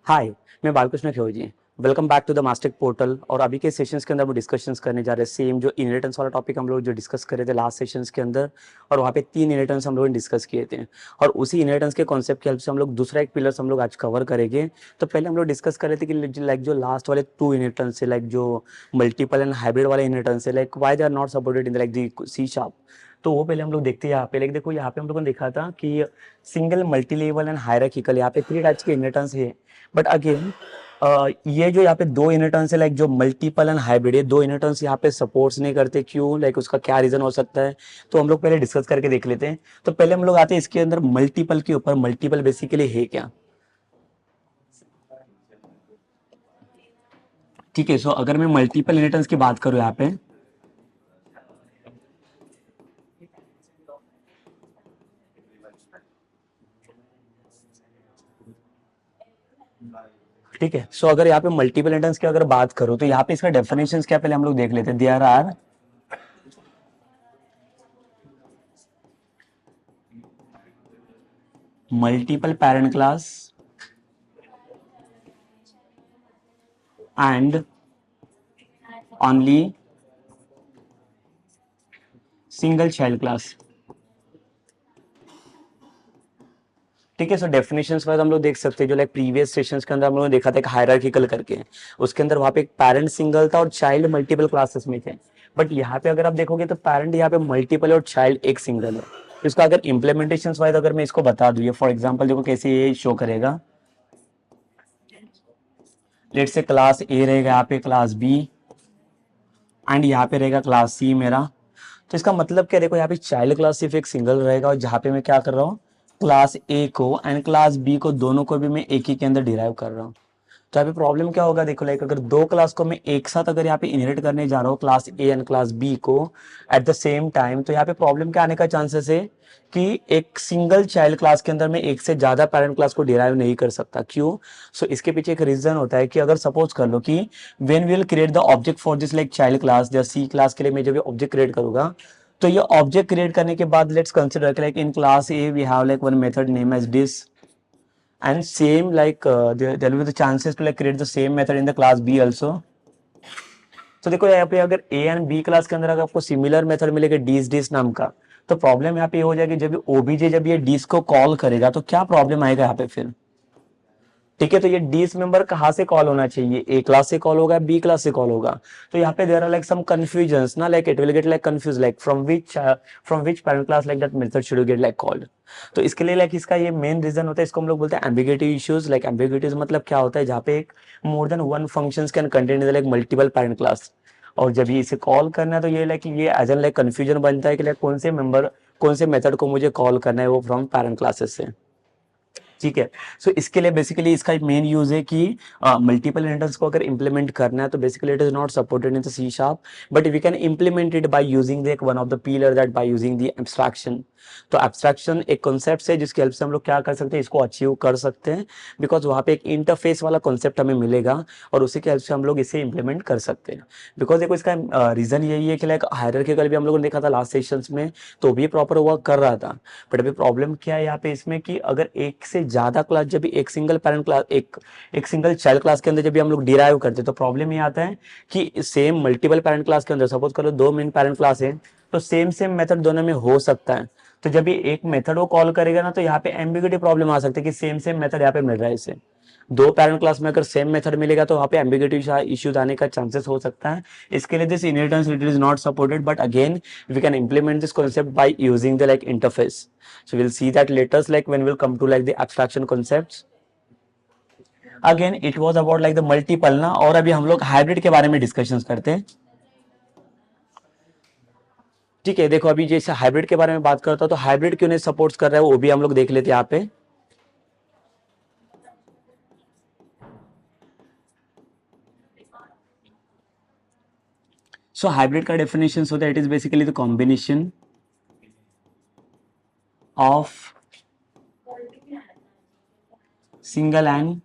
हाय, मैं Balkrishna Khevji. Welcome back to the Mastek portal. और अभी के सेशंस के अंदर हम डिस्कशंस करने जा रहे हैं सेम जो इनहेरिटेंस वाला टॉपिक हम लोग जो डिस्कस कर रहे थे लास्ट सेशंस के अंदर। और वहाँ पे 3 इनहेरिटेंस हम लोगों ने डिस्कस किए थे। और उसी इनहेरिटेंस के कॉन्सेप्ट की हेल्प से हम लोग दूसरा एक पिलर्स हम लोग आज कवर करेंगे। तो पहले हम लोग डिस्कस कर रहे थे कि लाइक जो लास्ट वाले 2 इनहेरिटेंस है, लाइक जो मल्टीपल एंड हाइब्रिड वाले इनहेरिटेंस है, like why they are not supported in like the C sharp. तो वो पहले हम लोग देखते हैं यहाँ पे। लाइक देखो, यहाँ पे हम लोगों ने देखा था कि single, multi level and hierarchical, यहाँ पे 3 टाइप्स के इनहेरिटेंस है। बट अगेन ये जो यहाँ पे 2 इनहेरिटेंस है, लाइक जो मल्टीपल एंड हाइब्रिड, ये 2 इनहेरिटेंस यहाँ पे सपोर्ट्स नहीं करते। क्यों? लाइक उसका क्या रीजन हो सकता है, तो हम लोग पहले डिस्कस करके देख लेते हैं। तो पहले हम लोग आते हैं इसके अंदर मल्टीपल के ऊपर। मल्टीपल बेसिकली है क्या? ठीक है, सो अगर मैं मल्टीपल इनहेरिटेंस की बात करूँ यहाँ पे, ठीक है, सो अगर यहाँ पे मल्टीपल इनहेरिटेंस की अगर बात करूँ तो यहाँ पे इसका डेफिनेशन क्या पहले हम लोग देख लेते हैं। There are multiple parent class and only single child class. ठीक है, सो डेफिनेशंस वाइज हम लोग देख सकते हैं जो लाइक प्रीवियस सेशंस के अंदर हम लोगों ने देखा था एक हायरार्किकल करके। उसके अंदर वहाँ पे एक पैरेंट सिंगल था और चाइल्ड मल्टीपल क्लासेस में थे। बट यहाँ पे अगर आप देखोगे तो पैरेंट यहाँ पे मल्टीपल है और चाइल्ड एक सिंगल है। तो इसका अगर इम्प्लीमेंटेशन वाइज अगर मैं इसको बता दूँ, फॉर एग्जाम्पल देखो कैसे ये शो करेगा। लेट से क्लास ए रहेगा यहाँ पे, क्लास बी, एंड यहाँ पे रहेगा क्लास सी मेरा। तो इसका मतलब क्या, देखो यहाँ पे चाइल्ड क्लास सिर्फ एक सिंगल रहेगा, और जहाँ पे मैं क्या कर रहा हूँ, क्लास ए को एंड क्लास बी को दोनों को भी मैं एक ही के अंदर डिराइव कर रहा हूँ। तो यहाँ पे प्रॉब्लम क्या होगा, देखो लाइक अगर दो क्लास को मैं एक साथ अगर यहाँ पे इनहेरिट करने जा रहा हूँ, class A and class B को एट द सेम टाइम, तो यहाँ पे प्रॉब्लम क्या आने का चांसेस है कि एक सिंगल चाइल्ड क्लास के अंदर मैं एक से ज्यादा पेरेंट क्लास को डिराइव नहीं कर सकता। क्यों? सो इसके पीछे एक रीजन होता है कि अगर सपोज कर लो कि when we will create the object for this like child class या सी क्लास के लिए मैं जब ऑब्जेक्ट क्रिएट करूंगा, तो ये ऑब्जेक्ट क्रिएट करने के बाद let's consider like in class A we have like one method name as this, and same like there will be the chances to like create the same method in the class B also. तो देखो यहाँ पे अगर A and B class के अंदर अगर आपको similar method मिलेगा डीस डिस नाम का, तो प्रॉब्लम यहाँ पे हो जाएगी जब ओबीजे जब ये डिस को कॉल करेगा तो क्या प्रॉब्लम आएगा यहाँ पे फिर। ठीक है, तो ये डिस मेंबर कहाँ से कॉल होना चाहिए, ए क्लास से कॉल होगा, बी क्लास से कॉल होगा। तो यहाँ पे there are like some confusions ना, like it will get like confuse like from which parent class like that method should get like called. तो इसके लिए लाइक इसका ये मेन रीजन होता है, इसको हम लोग बोलते हैं एम्बिग्यूटी इश्यूज। लाइक एम्बिग्यूटीज मतलब क्या होता है, जहाँ पे एक मोर than one functions can contain like multiple parent class. और जब ये इसे कॉल करना है तो ये लाइक ये एज एन लाइक कंफ्यूजन बनता है कि लाइक कौन से मेथड को मुझे कॉल करना है वो फ्रॉम पैरेंट क्लासेस से। ठीक है, सो इसके लिए बेसिकली इसका एक मेन यूज है कि मल्टीपल इनहेरिटेंस को अगर इंप्लीमेंट करना है तो basically it is not supported in the C sharp, but we can implement it by using the one of the pillar that by using the abstraction. तो abstraction एक concept है जिसकी help से हम लोग क्या कर सकते हैं, इसको अचीव कर सकते हैं, बिकॉज वहाँ पे एक इंटरफेस वाला कॉन्सेप्ट हमें मिलेगा और उसी के हेल्प से हम लोग इसे इंप्लीमेंट कर सकते हैं। बिकॉज देखो इसका रीजन यही है कि लाइक हायरार्किकल भी हम लोगों ने देखा था लास्ट सेशंस में, तो भी प्रॉपर वर्क कर रहा था। बट अभी प्रॉब्लम क्या है यहाँ पे इसमें कि अगर एक से ज्यादा क्लास जब भी एक सिंगल पेरेंट क्लास एक सिंगल चाइल्ड क्लास के अंदर जब भी हम लोग डिराइव करते हैं, तो प्रॉब्लम ये आता है कि सेम मल्टीपल पेरेंट क्लास के अंदर सपोज करो दो मेन पेरेंट क्लास है, तो सेम सेम मेथड दोनों में हो सकता है। तो जब भी एक मेथड वो कॉल करेगा ना, तो यहाँ पे एम्बिग्यूटी प्रॉब्लम आ सकती है कि सेम सेम मेथड यहाँ पे मिल रहा है इसे। दो पैरेंट क्लास में अगर सेम मेथड मिलेगा तो वहाँ पे एम्बिग्यूटी इश्यूज आने का चांसेस हो सकता है। इसके लिए this inheritance it is not supported, but again we can implement this concept by using the like interface. So we'll see that later, like when we'll come to like the abstraction concepts. Again it was about like the multiple ना, और अभी हम लोग hybrid के बारे में discussions करते हैं। ठीक है, देखो अभी जैसे हाइब्रिड के बारे में बात करता हूँ तो हाइब्रिड क्यों नहीं सपोर्ट कर रहा है वो भी हम लोग देख लेते हैं यहाँ पे। सो हाइब्रिड का डेफिनेशन होता है it is basically the combination of single and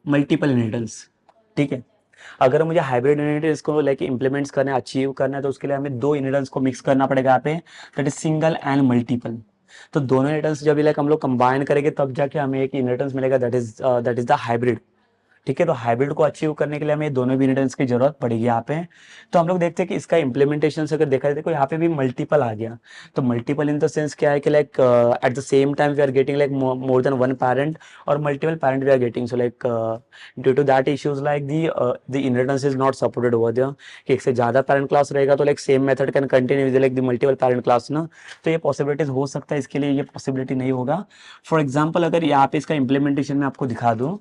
multiple inheritance. ठीक है, अगर मुझे हाइब्रिड इनहेरिटेंस को लाइक इंप्लीमेंट्स करना है, अचीव करना है, तो उसके लिए हमें दो इनहेरिटेंस को मिक्स करना पड़ेगा यहाँ पे, that is single and multiple. तो दोनों इनहेरिटेंस जब लाइक हम लोग कंबाइन करेंगे तब जाके हमें एक इनहेरिटेंस मिलेगा, दैट इज द हाइब्रिड। ठीक है, तो हाइब्रिड को अचीव करने के लिए हमें दोनों भी इनहेरिटेंस की जरूरत पड़ेगी यहाँ पे। तो हम लोग देखते हैं कि इसका इंप्लीमेंटेशन से अगर देखा जाए, देखो यहाँ पे भी मल्टीपल आ गया। तो मल्टीपल इन द सेंस क्या है कि like at the same time we are getting like more than one parent, और multiple parent we are getting. So like due to that issues like the inheritance is not supported over there, कि एक से ज्यादा parent class रहेगा तो like same method can continue with like the multiple parent class ना। तो ये possibilities हो सकता है, इसके लिए ये पॉसिबिलिटी नहीं होगा। फॉर एग्जाम्पल अगर यहाँ पे इसका इंप्लीमेंटेशन में आपको दिखा दूं,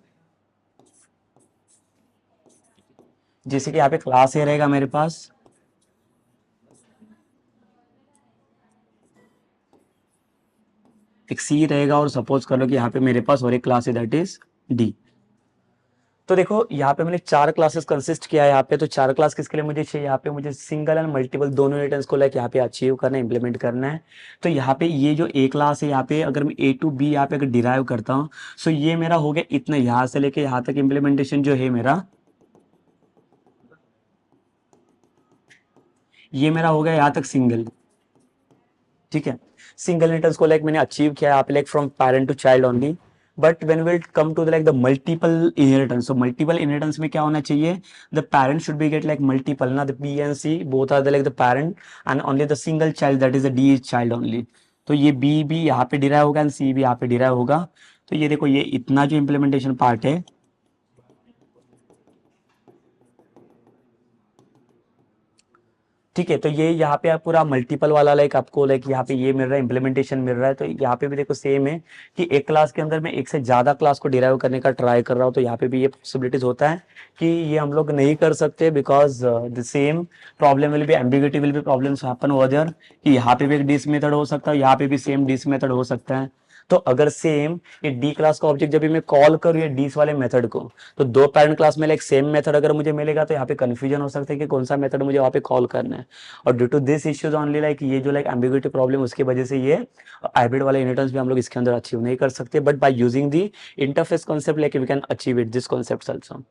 जैसे कि यहाँ पे क्लास ए रहेगा मेरे पास, एक सी रहेगा, और सपोज कर लो कि यहाँ पे मेरे पास और एक क्लास है दैट इज डी। तो देखो यहाँ पे मैंने 4 क्लासेस कंसिस्ट किया है यहाँ पे। तो 4 क्लास किसके लिए मुझे चाहिए, यहाँ पे मुझे सिंगल एंड मल्टीपल दोनों रिटर्न्स को लाइक यहाँ पे अचीव करना है, इंप्लीमेंट करना है। तो यहाँ पे ये जो ए क्लास है यहाँ पे, अगर मैं ए टू बी यहाँ पे अगर डिराइव करता हूँ, सो ये मेरा हो गया इतना, यहाँ से लेके यहाँ तक इम्प्लीमेंटेशन जो है मेरा, ये मेरा हो गया यहाँ तक सिंगल। ठीक है, सिंगल रिटर्न्स को लाइक मैंने अचीव किया यहाँ पे like from parent to child only. But when will come to like the multiple inheritance, so multiple inheritance में क्या होना चाहिए, the parent should be get like multiple ना, the B and C both are the like the parent and only the single child that is the D is child only. तो ये B भी यहाँ पे डिराइव होगा and सी भी यहाँ पे डिराइव होगा। तो ये देखो ये इतना जो इम्प्लीमेंटेशन पार्ट है, ठीक है, तो ये यहाँ पे आप पूरा मल्टीपल वाला लाइक आपको लाइक यहाँ पे ये मिल रहा है, इम्प्लीमेंटेशन मिल रहा है। तो यहाँ पे भी देखो सेम है कि एक क्लास के अंदर मैं एक से ज्यादा क्लास को डिराइव करने का ट्राई कर रहा हूँ। तो यहाँ पे भी ये पॉसिबिलिटीज होता है कि ये हम लोग नहीं कर सकते, because the same problem will be, ambiguity will be problems happen over there, कि यहाँ पे भी एक डिस मेथड हो सकता है, यहाँ पे भी सेम डिस मेथड हो सकता है। तो अगर सेम ये डी क्लास का ऑब्जेक्ट जब भी मैं कॉल करूँ ये डीस वाले मेथड को, तो दो पेरेंट क्लास में लाइक सेम मेथड अगर मुझे मिलेगा तो यहाँ पे कंफ्यूजन हो सकता है कि कौन सा मेथड मुझे वहाँ पे कॉल करना है। और due to this issues only like ये जो लाइक एम्बिग्यूटी प्रॉब्लम, उसकी वजह से ये हाइब्रिड वाले इनहेरिटेंस भी हम लोग इसके अंदर अचीव नहीं कर सकते। But by using the interface concept like we can achieve it this concept also.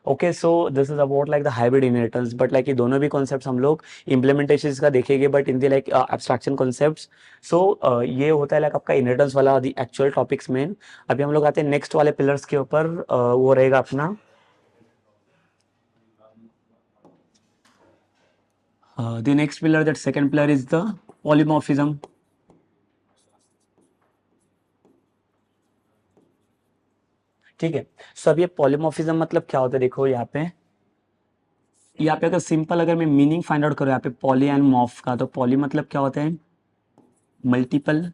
Okay, so this is about like the hybrid inheritance. But like ये दोनों भी कॉन्सेप्ट्स हम लोग इम्प्लीमेंटेशन का देखेंगे, but in the like abstraction concepts. सो ये होता है लाइक आपका इनहेरिटेंस वाला दी एक्चुअल टॉपिक्स में। अभी हम लोग आते हैं नेक्स्ट वाले पिलर्स के ऊपर, वो रहेगा अपना the next pillar, that second pillar is the polymorphism. ठीक है, सो अब ये पॉलीमॉर्फिज्म मतलब क्या होता है, देखो यहाँ पे अगर सिंपल अगर मैं मीनिंग फाइंड आउट करूँ यहाँ पे पॉली एंड मॉर्फ का, तो पॉली मतलब क्या होता है, मल्टीपल,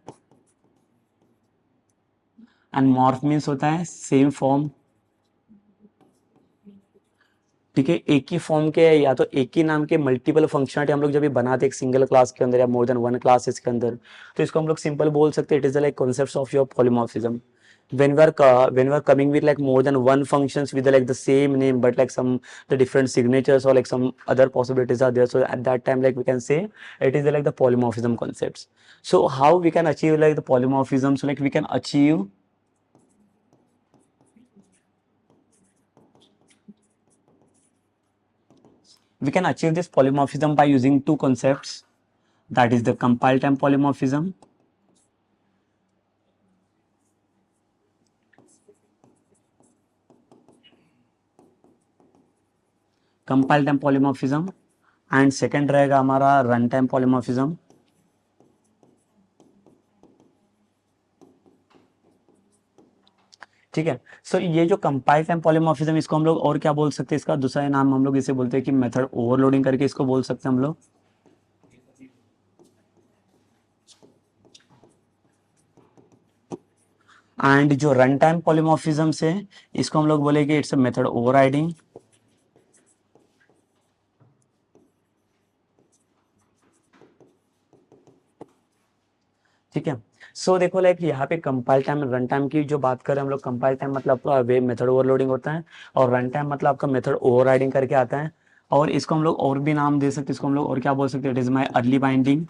एंड मॉर्फ मीन्स होता है सेम फॉर्म। ठीक है, एक ही फॉर्म के या तो एक ही नाम के मल्टीपल फंक्शनलिटी हम लोग जब भी बनाते हैं एक सिंगल क्लास के अंदर या मोर देन वन क्लासेस के अंदर, तो इसको हम लोग सिंपल बोल सकते हैं, it is like concepts of your polymorphism. When we are coming with like more than one functions with like the same name but like some the different signatures or like some other possibilities are there, so at that time like we can say it is like the polymorphism concepts. So how we can achieve like the polymorphism, so like we can achieve this polymorphism by using two concepts, that is the compile time polymorphism and second रहेगा हमारा run time polymorphism. ठीक है, सो ये जो compile time polymorphism, इसको हम लोग और क्या बोल सकते हैं, इसका दूसरा नाम हम लोग इसे बोलते हैं कि मेथड ओवरलोडिंग करके इसको बोल सकते हैं हम लोग। एंड जो रन टाइम पॉलीमॉर्फिज्म से इसको हम लोग बोलेंगे इट्स अ मेथड ओवरराइडिंग। ठीक है, सो देखो लाइक यहाँ पे कंपाइल टाइम रन टाइम की जो बात करें हम लोग, कंपाइल टाइम मतलब आपका वे मेथड ओवरलोडिंग होता है, और रन टाइम मतलब आपका मेथड ओवरराइडिंग करके आता है। और इसको हम लोग और भी नाम दे सकते हैं, इसको हम लोग और क्या बोल सकते हैं, it is my early binding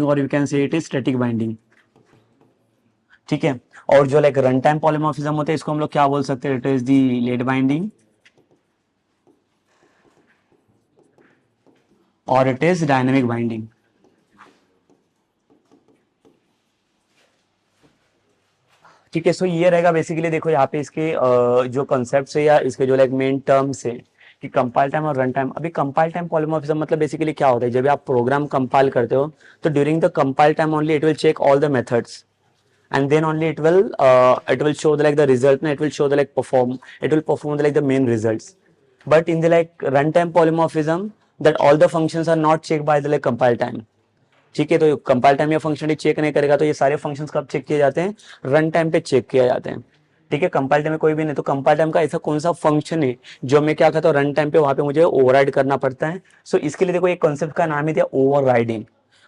और you can say it is static binding. ठीक है, और जो लाइक रन टाइम पॉलीमॉर्फिज्म होते हैं इसको हम लोग क्या बोल सकते हैं, it is the late binding. और इट इज डायनेमिक बाइंडिंग। ठीक है, सो ये रहेगा बेसिकली। देखो यहाँ पे इसके जो कॉन्सेप्ट है या इसके जो लाइक मेन टर्म्स है कि कंपाइल टाइम और रन टाइम। अभी कंपाइल टाइम पॉलीमॉर्फिज्म मतलब बेसिकली क्या होता है, जब आप प्रोग्राम कंपाइल करते हो तो during the compile time only it will check all the methods and then only it will show the like the result and it will show the like it will perform the like the main results. But in the like runtime polymorphism, that all the functions are not checked by the like compile time। ठीक है, तो compile time या functionally check नहीं करेगा, तो ये सारे functions कब चेक किए जाते हैं, रन टाइम पे चेक किए जाते हैं। ठीक है, कंपाइल टाइम में कोई भी नहीं, तो कंपाइल टाइम का ऐसा कौन सा फंक्शन है जो मैं क्या कहता हूँ रन टाइम पे वहां पे मुझे ओवरराइड करना पड़ता है। सो इसके लिए देखो एक कॉन्सेप्ट का नाम है ओवरराइडिंग,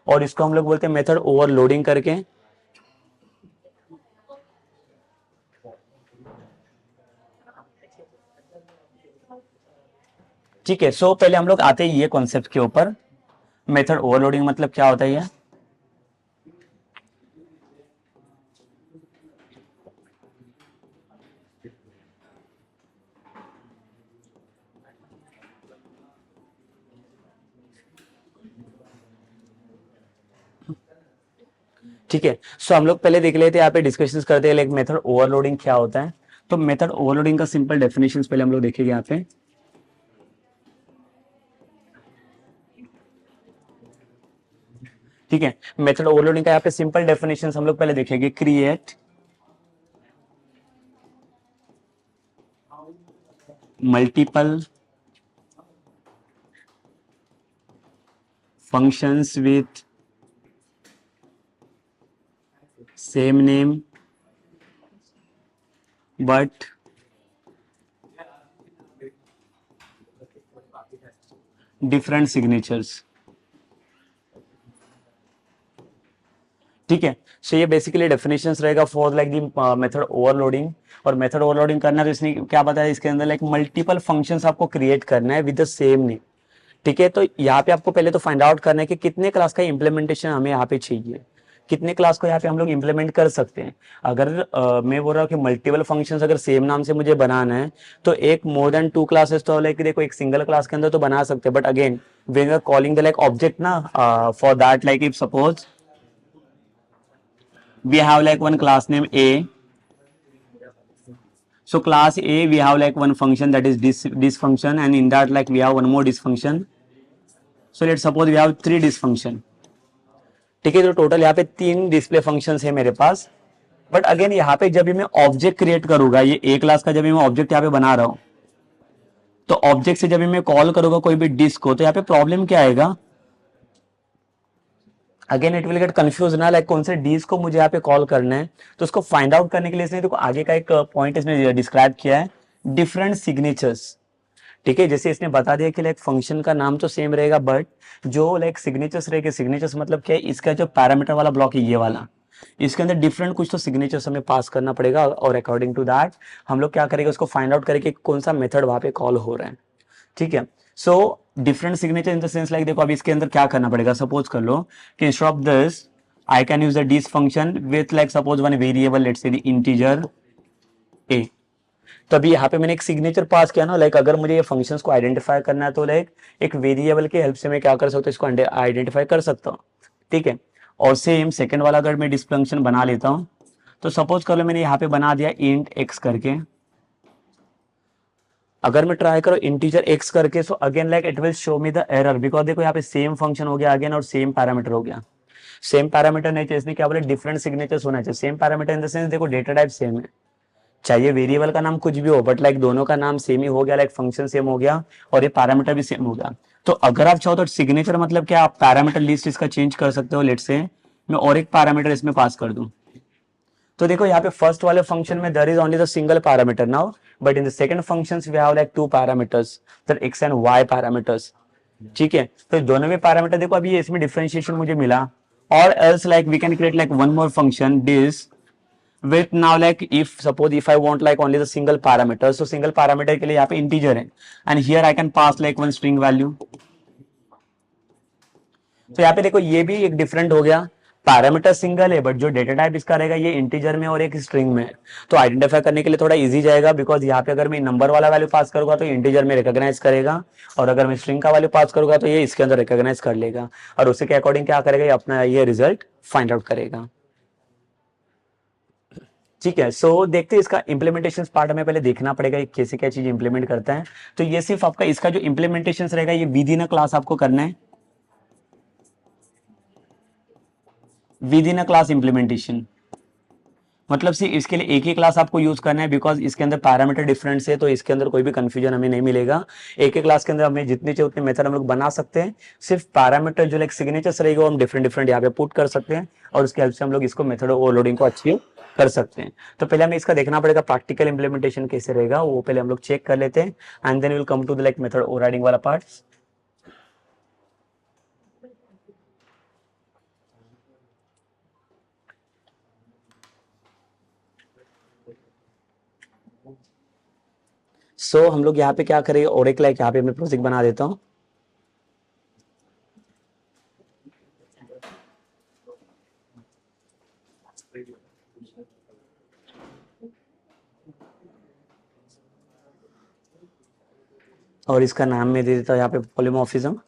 और इसको हम लोग बोलते हैं मेथड ओवरलोडिंग करके। ठीक है, सो पहले हम लोग आते हैं ये कॉन्सेप्ट के ऊपर, मेथड ओवरलोडिंग मतलब क्या होता है ये। ठीक है, सो हम लोग पहले देख लेते हैं, यहाँ पे डिस्कशन करते हैं लाइक मेथड ओवरलोडिंग क्या होता है। तो मेथड ओवरलोडिंग का सिंपल डेफिनेशन पहले हम लोग देखेंगे यहाँ पे। ठीक है, मेथड ओवरलोडिंग का यहाँ पे सिंपल डेफिनेशन हम लोग पहले देखेंगे। Create multiple functions with same name but different signatures. ठीक है, सो ये बेसिकली डेफिनेशंस रहेगा for like the method overloading. और मेथड ओवरलोडिंग करना तो इसने क्या बताया, इसके अंदर लाइक मल्टीपल फंक्शंस आपको क्रिएट करना है विद द सेम नेम। ठीक है, तो यहाँ पे आपको पहले तो फाइंड आउट करना है कि कितने क्लास का इंप्लीमेंटेशन हमें यहाँ पे चाहिए, कितने क्लास को यहाँ पे हम लोग इंप्लीमेंट कर सकते हैं। अगर मैं बोल रहा हूँ कि मल्टीपल फंक्शंस अगर सेम नाम से मुझे बनाना है, तो एक मोर देन 2 क्लासेस तो लाइक देखो एक सिंगल क्लास के अंदर तो बना सकते हैं, but again when are calling the like object ना, for that like if suppose we have like one class name A, so class A we have like one function that is this function, and in that like we have one more this function, so let's suppose we have 3 this function। ठीक है, तो total यहाँ पे 3 display functions है मेरे पास। But again यहाँ पे जब भी मैं ऑब्जेक्ट क्रिएट करूंगा, ये ए क्लास का जब भी मैं ऑब्जेक्ट यहाँ पे बना रहा हूँ, तो ऑब्जेक्ट से जब भी मैं कॉल करूंगा कोई भी डिस्क को, तो यहाँ पे प्रॉब्लम क्या आएगा, again it will get confuse ना, लाइक कौन से डीज को मुझे यहाँ पे कॉल करना है। तो उसको फाइंड आउट करने के लिए इसने देखो आगे का एक पॉइंट इसमें डिस्क्राइब किया है, डिफरेंट सिग्नेचर्स। ठीक है, जैसे इसने बता दिया कि लाइक फंक्शन का नाम तो सेम रहेगा, बट जो लाइक सिग्नेचर्स रहेगा, सिग्नेचर्स मतलब क्या है, इसका जो पैरामीटर वाला ब्लॉक है ये वाला, इसके अंदर डिफरेंट कुछ तो सिग्नेचर्स हमें पास करना पड़ेगा, और अकॉर्डिंग टू दैट हम लोग क्या करेंगे, उसको फाइंड आउट करेंगे कौन सा मेथड वहां पे कॉल हो रहा है। ठीक है, so different signature in the sense like देखो अभी इसके अंदर क्या करना पड़ेगा, सपोज कर लो कि instead of this I can use the this function with like suppose one variable, let's say the integer A. तो अभी यहाँ पे मैंने एक सिग्नेचर पास किया ना, लाइक अगर मुझे ये फंक्शंस को आइडेंटिफाई करना है, तो लाइक एक वेरिएबल की हेल्प से मैं क्या कर सकता हूँ, इसको आइडेंटिफाई कर सकता हूँ। ठीक है, और सेम सेकंड वाला अगर मैं डिस फंक्शन बना लेता हूँ, तो सपोज कर लो मैंने यहाँ पे बना दिया इंट एक्स करके। अगर मैं ट्राई करो इंटीजर एक्स करके, so again like it will show me the error, because देखो यहाँ पे सेम फंक्शन हो गया अगेन और सेम पैरामीटर हो गया। सेम पैरामीटर नहीं चाहिए, इसने क्या बोले डिफरेंट सिग्नेचर्स होना चाहिए। Same parameter in the sense देखो डेटा टाइप सेम है, चाहिए वेरिएबल का नाम कुछ भी हो, बट लाइक दोनों का नाम सेम ही हो गया, लाइक फंक्शन सेम हो गया और ये पैरामीटर भी सेम हो गया। तो अगर आप चाहो तो सिग्नेचर मतलब क्या, आप पैरामीटर लिस्ट इसका चेंज कर सकते हो। लेट से मैं और एक पैरामीटर इसमें पास कर दूं, तो देखो यहाँ पे फर्स्ट वाले फंक्शन में there is only the single parameter now, but in the second functions we have like 2 parameters, that X and Y parameters. ठीक है, तो दोनों में पैरामीटर देखो अभी इसमें डिफरेंशिएशन मुझे मिला, और else like we can create like one more function this with now like if suppose if I want like only the single parameter, so single parameter के लिए यहाँ पे integer है, and here I can pass like one string value। तो यहाँ पे देखो ये भी एक डिफरेंट हो गया, पैरामीटर सिंगल है बट जो डेटा टाइप इसका रहेगा ये इंटीजर में और एक स्ट्रिंग में है। तो आइडेंटिफाई करने के लिए थोड़ा इजी जाएगा, बिकॉज यहाँ पे अगर मैं नंबर वाला वैल्यू पास करूंगा तो इंटीजर में रिकॉग्नाइज करेगा, और अगर मैं स्ट्रिंग का वैल्यू पास करूंगा तो ये इसके अंदर रिकॉग्नाइज कर लेगा, और उसी के अकॉर्डिंग क्या करेगा, ये अपना ये रिजल्ट फाइंड आउट करेगा। ठीक है, सो देखते हैं इसका इंप्लीमेंटेशन पार्ट हमें पहले देखना पड़ेगा ये कैसे क्या चीज इंप्लीमेंट करता है। तो ये सिर्फ आपका इसका जो इंप्लीमेंटेशन रहेगा ये विद इन अ क्लास आपको करना है, with in a class implementation. मतलब सिर्फ इसके लिए एक ही क्लास आपको यूज करना है, बिकॉज इसके अंदर पैरामीटर डिफरेंस है, तो इसके अंदर कोई भी कंफ्यूजन हमें नहीं मिलेगा। एक ही क्लास के अंदर हमें जितने चाहिए उतने मेथड हम लोग बना सकते हैं। सिर्फ पैरामीटर जो लाइक सिग्नेचर्स रहेगा वो हम डिफरेंट डिफरेंट यहाँ पे पुट कर सकते हैं, और उसके हेल्प से हम लोग इसको मेथड ओवरलोडिंग को अचीव कर सकते हैं। तो पहले हमें इसका देखना पड़ेगा प्रैक्टिकल इंप्लीमेंटेशन कैसे रहेगा, वो पहले हम लोग चेक कर लेते हैं, and then will come to the like method overriding वाला पार्ट। सो हम लोग यहाँ पे क्या करेंगे, और एक लाइक यहाँ पे मैं प्रोजेक्ट बना देता हूँ। और इसका नाम मैं दे देता हूँ यहाँ पे पॉलीमॉर्फिज्म।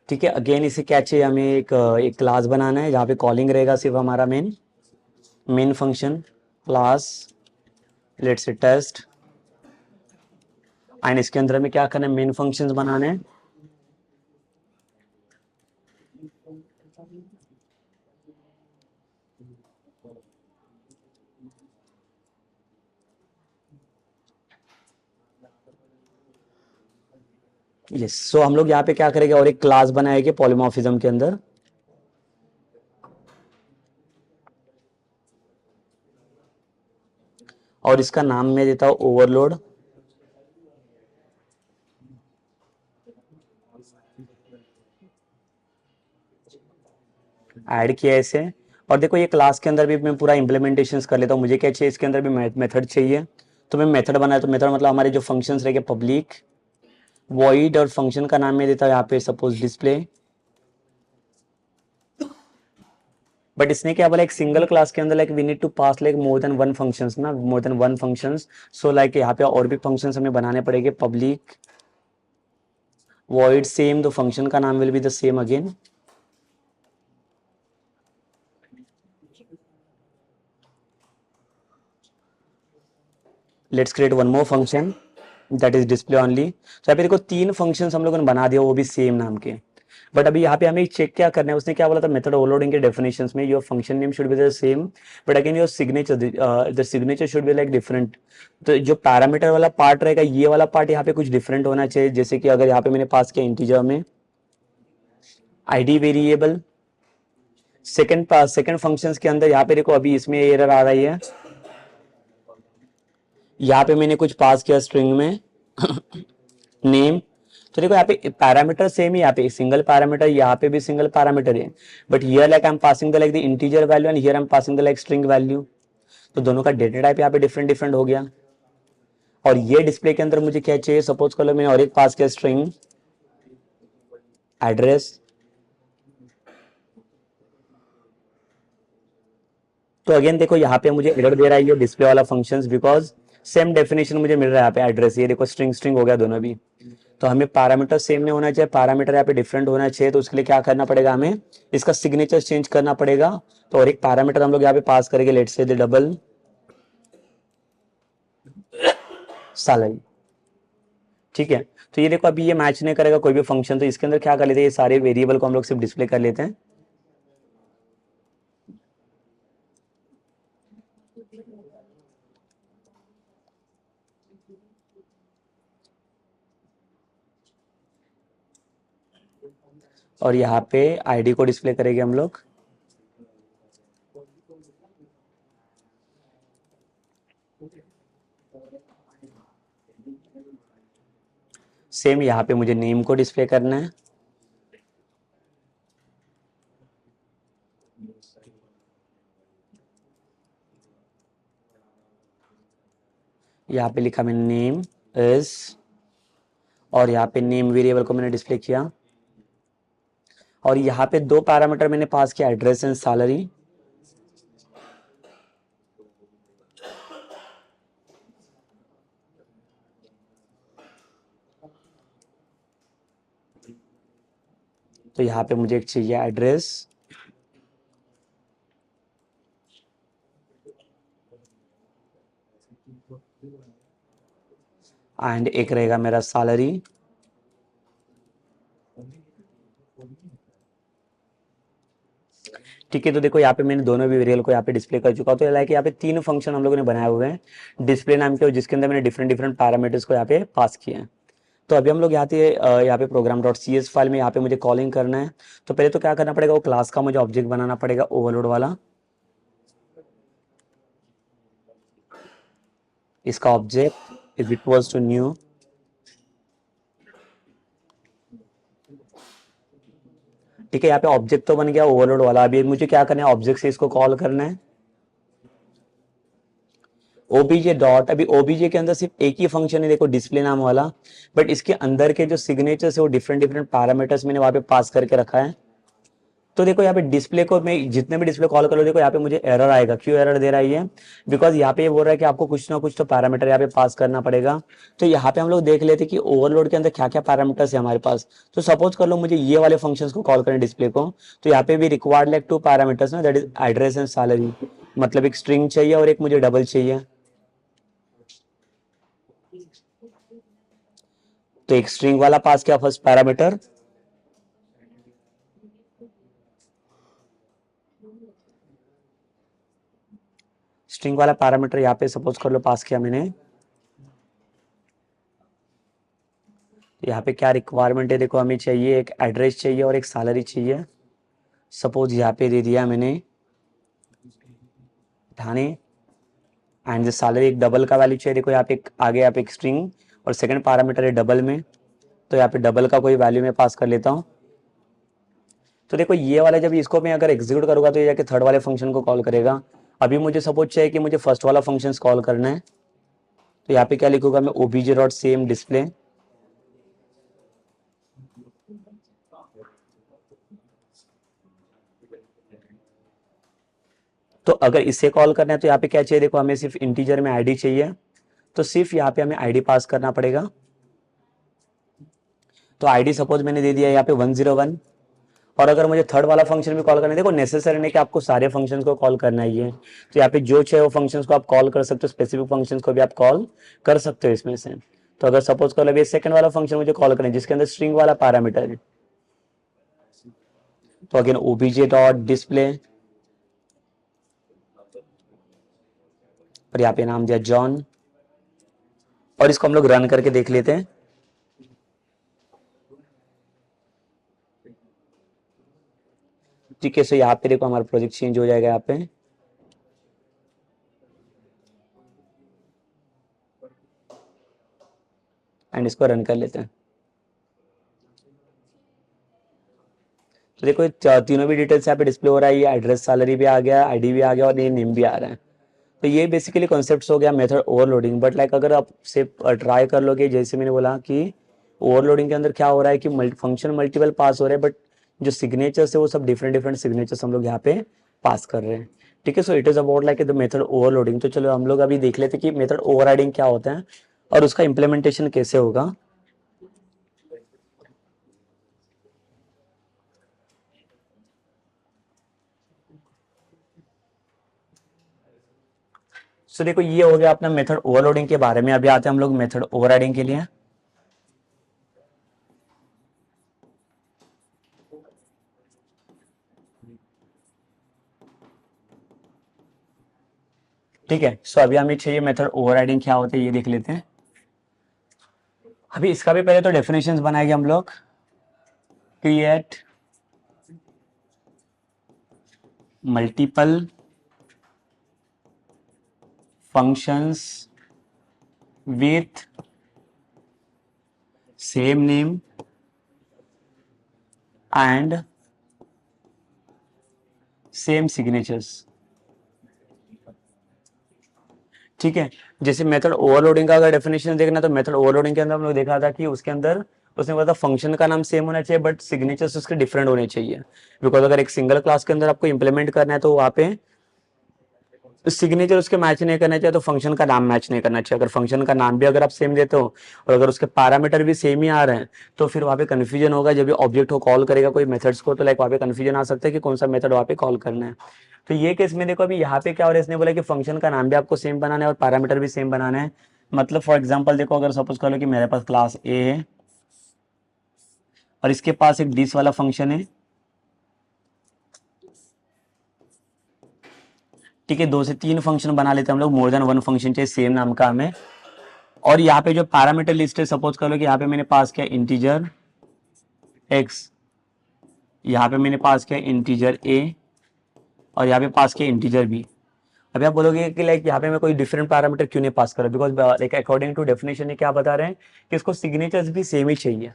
ठीक है, अगेन इसे क्या चाहिए, हमें एक क्लास बनाना है जहाँ पे कॉलिंग रहेगा सिर्फ हमारा main function class, let's say test, and इसके अंदर हमें क्या करना है, मेन फंक्शंस बनाने हैं। यस, सो हम लोग यहाँ पे क्या करेंगे, और एक क्लास बनाएंगे पॉलीमॉर्फिज्म के अंदर। और इसका नाम मैं देता हूँ ओवरलोड। ऐड किया इसे, और देखो ये क्लास के अंदर भी मैं पूरा इंप्लीमेंटेशन कर लेता हूँ। मुझे क्या चाहिए, इसके अंदर भी मेथड चाहिए, तो मैं मेथड बनाया, तो मेथड मतलब हमारे जो फंक्शंस रहेंगे पब्लिक वॉइड, और फंक्शन का नाम मैं देता हूँ यहाँ पे सपोज डिस्प्ले। बट इसने क्या बोला, एक सिंगल क्लास के अंदर like we need to pass like more than one functions ना, more than one functions. So like यहाँ पे और भी फंक्शंस हमें बनाने पड़ेंगे, पब्लिक वॉइड सेम, तो फंक्शन का नाम will be the same again. Let's create one more function that is display only. तो यहाँ पे देखो तीन फंक्शंस हम लोगों ने बना दिया, वो भी सेम नाम के। बट अभी यहाँ पे हमें चेक क्या करना है, उसने क्या बोला था मेथड ओवरलोडिंग के डेफिनेशंस में, your function name should be the same but again your signature the signature should be like different. तो जो पैरामीटर वाला पार्ट रहेगा ये वाला पार्ट यहाँ पे कुछ डिफरेंट होना चाहिए, जैसे कि अगर यहाँ पे मैंने पास किया इंटीजर में आईडी वेरिएबल, सेकंड फंक्शंस के अंदर यहाँ पे देखो अभी इसमें एरर आ रही है, यहाँ पे मैंने कुछ पास किया स्ट्रिंग में नेम। तो देखो यहाँ पे पैरामीटर सेम ही, यहाँ पे सिंगल पैरामीटर, यहाँ पे भी सिंगल पैरामीटर है, but here like I am passing the like the integer value and here I am passing the like string value. तो दोनों का डेटा टाइप यहाँ पे डिफरेंट डिफरेंट हो गया। और ये डिस्प्ले के अंदर मुझे क्या चाहिए, सपोज कर लो मैंने और एक पास किया स्ट्रिंग एड्रेस। तो अगेन देखो यहाँ पे मुझे एरर दे रहा है ये डिस्प्ले वाला फंक्शंस, बिकॉज सेम डेफिनेशन मुझे मिल रहा है यहाँ पे एड्रेस, ये देखो स्ट्रिंग स्ट्रिंग हो गया दोनों भी। तो हमें पैरामीटर सेम नहीं होना चाहिए, पैरामीटर यहाँ पे डिफरेंट होना चाहिए, तो उसके लिए क्या करना पड़ेगा, हमें इसका सिग्नेचर चेंज करना पड़ेगा। तो और एक पैरामीटर हम लोग यहाँ पे पास करेंगे, let's say the double salary. ठीक है, तो ये देखो अभी ये मैच नहीं करेगा कोई भी फंक्शन, तो इसके अंदर क्या कर लेते हैं, ये सारे वेरिएबल को हम लोग सिर्फ डिस्प्ले कर लेते हैं। और यहाँ पे आईडी को डिस्प्ले करेंगे हम लोग। सेम यहाँ पे मुझे नेम को डिस्प्ले करना है। यहाँ पे लिखा मैंने नेम इज, और यहाँ पे नेम वेरिएबल को मैंने डिस्प्ले किया, और यहाँ पे दो पैरामीटर मैंने पास किया, एड्रेस एंड सैलरी। तो यहाँ पे मुझे एक चाहिए एड्रेस, एंड एक रहेगा मेरा सैलरी। ठीक है, तो देखो यहाँ पे मैंने दोनों भी वेरिएबल को यहाँ पे डिस्प्ले कर चुका हूँ। तो लाइक यहाँ पे तीन फंक्शन हम लोगों ने बनाए हुए हैं डिस्प्ले नाम के, जिसके अंदर मैंने डिफरेंट डिफरेंट पैरामीटर्स को यहाँ पे पास किए हैं। तो अभी हम लोग यहाँ पे program dot C S file में यहाँ पे मुझे कॉलिंग करना है। तो पहले तो क्या करना पड़ेगा, वो क्लास का मुझे ऑब्जेक्ट बनाना पड़ेगा ओवरलोड वाला। इसका object is equals to new, ठीक है। यहाँ पे ऑब्जेक्ट तो बन गया ओवरलोड वाला। अभी मुझे क्या करना है, ऑब्जेक्ट से इसको कॉल करना है ओबीजे डॉट। अभी ओबीजे के अंदर सिर्फ एक ही फंक्शन है, देखो डिस्प्ले नाम वाला, बट इसके अंदर के जो सिग्नेचर्स है वो डिफरेंट डिफरेंट पैरामीटर्स मैंने वहां पे पास करके रखा है। तो देखो यहाँ पे डिस्प्ले को मैं जितने भी डिस्प्ले कॉल कर लो, देखो यहाँ पे मुझे एरर आएगा। क्यों एरर दे रहा है ये, बिकॉज यहाँ पे ये बोल रहा है कि आपको कुछ ना कुछ तो पैरामीटर यहाँ पे पास करना पड़ेगा। तो यहाँ पे हम लोग देख लेते कि ओवरलोड के अंदर क्या क्या पैरामीटर्स है हमारे पास। तो सपोज कर लो मुझे ये वाले फंक्शंस को कॉल करना डिस्प्ले को, तो यहाँ पे भी रिक्वायर्ड लाइक टू पैरामीटर्स ना, that is address and salary. मतलब एक स्ट्रिंग चाहिए और एक मुझे डबल चाहिए। तो एक स्ट्रिंग वाला पास किया फर्स्ट पैरामीटर, स्ट्रिंग वाला पैरामीटर यहाँ पे सपोज कर लो पास किया मैंने। तो यहाँ पे क्या रिक्वायरमेंट है, देखो हमें चाहिए एक एड्रेस चाहिए और एक सैलरी चाहिए। सपोज यहाँ पे दे दिया मैंने ठाणे, एंड सैलरी एक डबल का वैल्यू चाहिए। देखो यहाँ पे आगे यहाँ पे एक स्ट्रिंग और सेकंड पैरामीटर है डबल में, तो यहाँ पे डबल का कोई वैल्यू मैं पास कर लेता हूँ। तो देखो ये वाला जब इसको मैं अगर एग्जीक्यूट करूंगा तो ये जाके थर्ड वाले फंक्शन को कॉल करेगा। अभी मुझे सपोज चाहिए कि मुझे फर्स्ट वाला फंक्शन कॉल करना है। तो यहाँ पे क्या लिखूंगा मैं, ओबीजे डॉट सेम डिस्प्ले। तो अगर इसे कॉल करना है तो यहाँ पे क्या चाहिए, देखो हमें सिर्फ इंटीजर में आईडी चाहिए। तो सिर्फ यहाँ पे हमें आईडी पास करना पड़ेगा। तो आईडी सपोज मैंने दे दिया यहाँ पे 101। और अगर मुझे थर्ड वाला फंक्शन भी कॉल करना है, देखो नेसेसरी नहीं कि आपको सारे फंक्शंस को कॉल करना ही है। तो यहाँ पे जो चाहे वो फंक्शंस को आप कॉल कर सकते हो, स्पेसिफिक फंक्शंस को भी आप कॉल कर सकते हो इसमें से। तो अगर सपोज कर लो सेकंड वाला फंक्शन मुझे कॉल करना है जिसके अंदर स्ट्रिंग वाला पैरामीटर है, तो अगेन ओबीजे डॉट डिस्प्ले, और यहाँ पे नाम दिया जॉन, और इसको हम लोग रन करके देख लेते हैं। ठीक है, सो यहाँ पे देखो हमारा प्रोजेक्ट चेंज हो जाएगा यहाँ पे। एंड इसको रन कर लेते हैं। तो देखो तीनों भी डिटेल्स यहाँ पे डिस्प्ले हो रहा है। ये एड्रेस सैलरी भी आ गया, आईडी भी आ गया, और ये नेम भी आ रहा है। तो ये बेसिकली कॉन्सेप्ट्स हो गया मेथड ओवरलोडिंग। बट लाइक अगर आप से ट्राई कर लोगे, जैसे मैंने बोला कि ओवरलोडिंग के अंदर क्या हो रहा है कि फंक्शन मल्टीपल पास हो रहे हैं, बट जो सिग्नेचर्स है वो सब डिफरेंट डिफरेंट सिग्नेचर्स हम लोग यहाँ पे पास कर रहे हैं। ठीक है, so it is about like the method overloading. तो चलो हम लोग अभी देख लेते कि मेथड ओवरराइडिंग क्या होता है और उसका इम्प्लीमेंटेशन कैसे होगा। सो देखो ये हो गया अपना मेथड ओवरलोडिंग के बारे में। अभी आते हैं हम लोग मेथड ओवरराइडिंग के लिए। ठीक है, सो अभी हमें चाहिए मेथड ओवरराइडिंग क्या होता है ये देख लेते हैं। अभी इसका भी पहले तो डेफिनेशंस बनाएंगे हम लोग। Create multiple functions with same name and same signatures. ठीक है। जैसे मेथड ओवरलोडिंग का अगर डेफिनेशन देखना तो मेथड ओवरलोडिंग के अंदर हम लोग देखा था कि उसके अंदर उसने बोला था फंक्शन का नाम सेम होना चाहिए बट सिग्नेचर्स उसके डिफरेंट होने चाहिए। बिकॉज अगर एक सिंगल क्लास के अंदर आपको इंप्लीमेंट करना है तो वहाँ पे सिग्नेचर उसके मैच नहीं करना चाहिए, तो फंक्शन का नाम मैच नहीं करना चाहिए। अगर फंक्शन का नाम भी अगर आप सेम देते हो और अगर उसके पैरामीटर भी सेम ही आ रहे हैं तो फिर वहाँ पे कंफ्यूजन होगा। जब ये ऑब्जेक्ट को कॉल करेगा कोई मेथड्स को तो लाइक वहाँ पे कंफ्यूजन आ सकता है कि कौन सा मेथड वहाँ पे कॉल करना है। तो ये केस में देखो अभी यहाँ पे क्या हो रहा है, इसने बोला कि फंक्शन का नाम भी आपको सेम बनाना है और पैरामीटर भी सेम बनाना है। मतलब फॉर एग्जाम्पल देखो, अगर सपोज कर लो कि मेरे पास क्लास ए है और इसके पास एक डिस वाला फंक्शन है, ठीक है। 2 से 3 फंक्शन बना लेते हैं हम लोग, मोर देन वन फंक्शन चाहिए सेम नाम का हमें। और यहाँ पे जो पैरामीटर लिस्ट है, सपोज कर लो कि यहाँ पे मैंने पास किया इंटीजर एक्स, यहाँ पे मैंने पास किया इंटीजर ए और यहाँ पे पास किया इंटीजर बी। अभी आप बोलोगे कि लाइक यहाँ पे मैं कोई डिफरेंट पैरामीटर क्यों नहीं पास कर रहा, because like according to definition ये क्या बता रहे हैं कि इसको सिग्नेचर्स भी सेम ही चाहिए।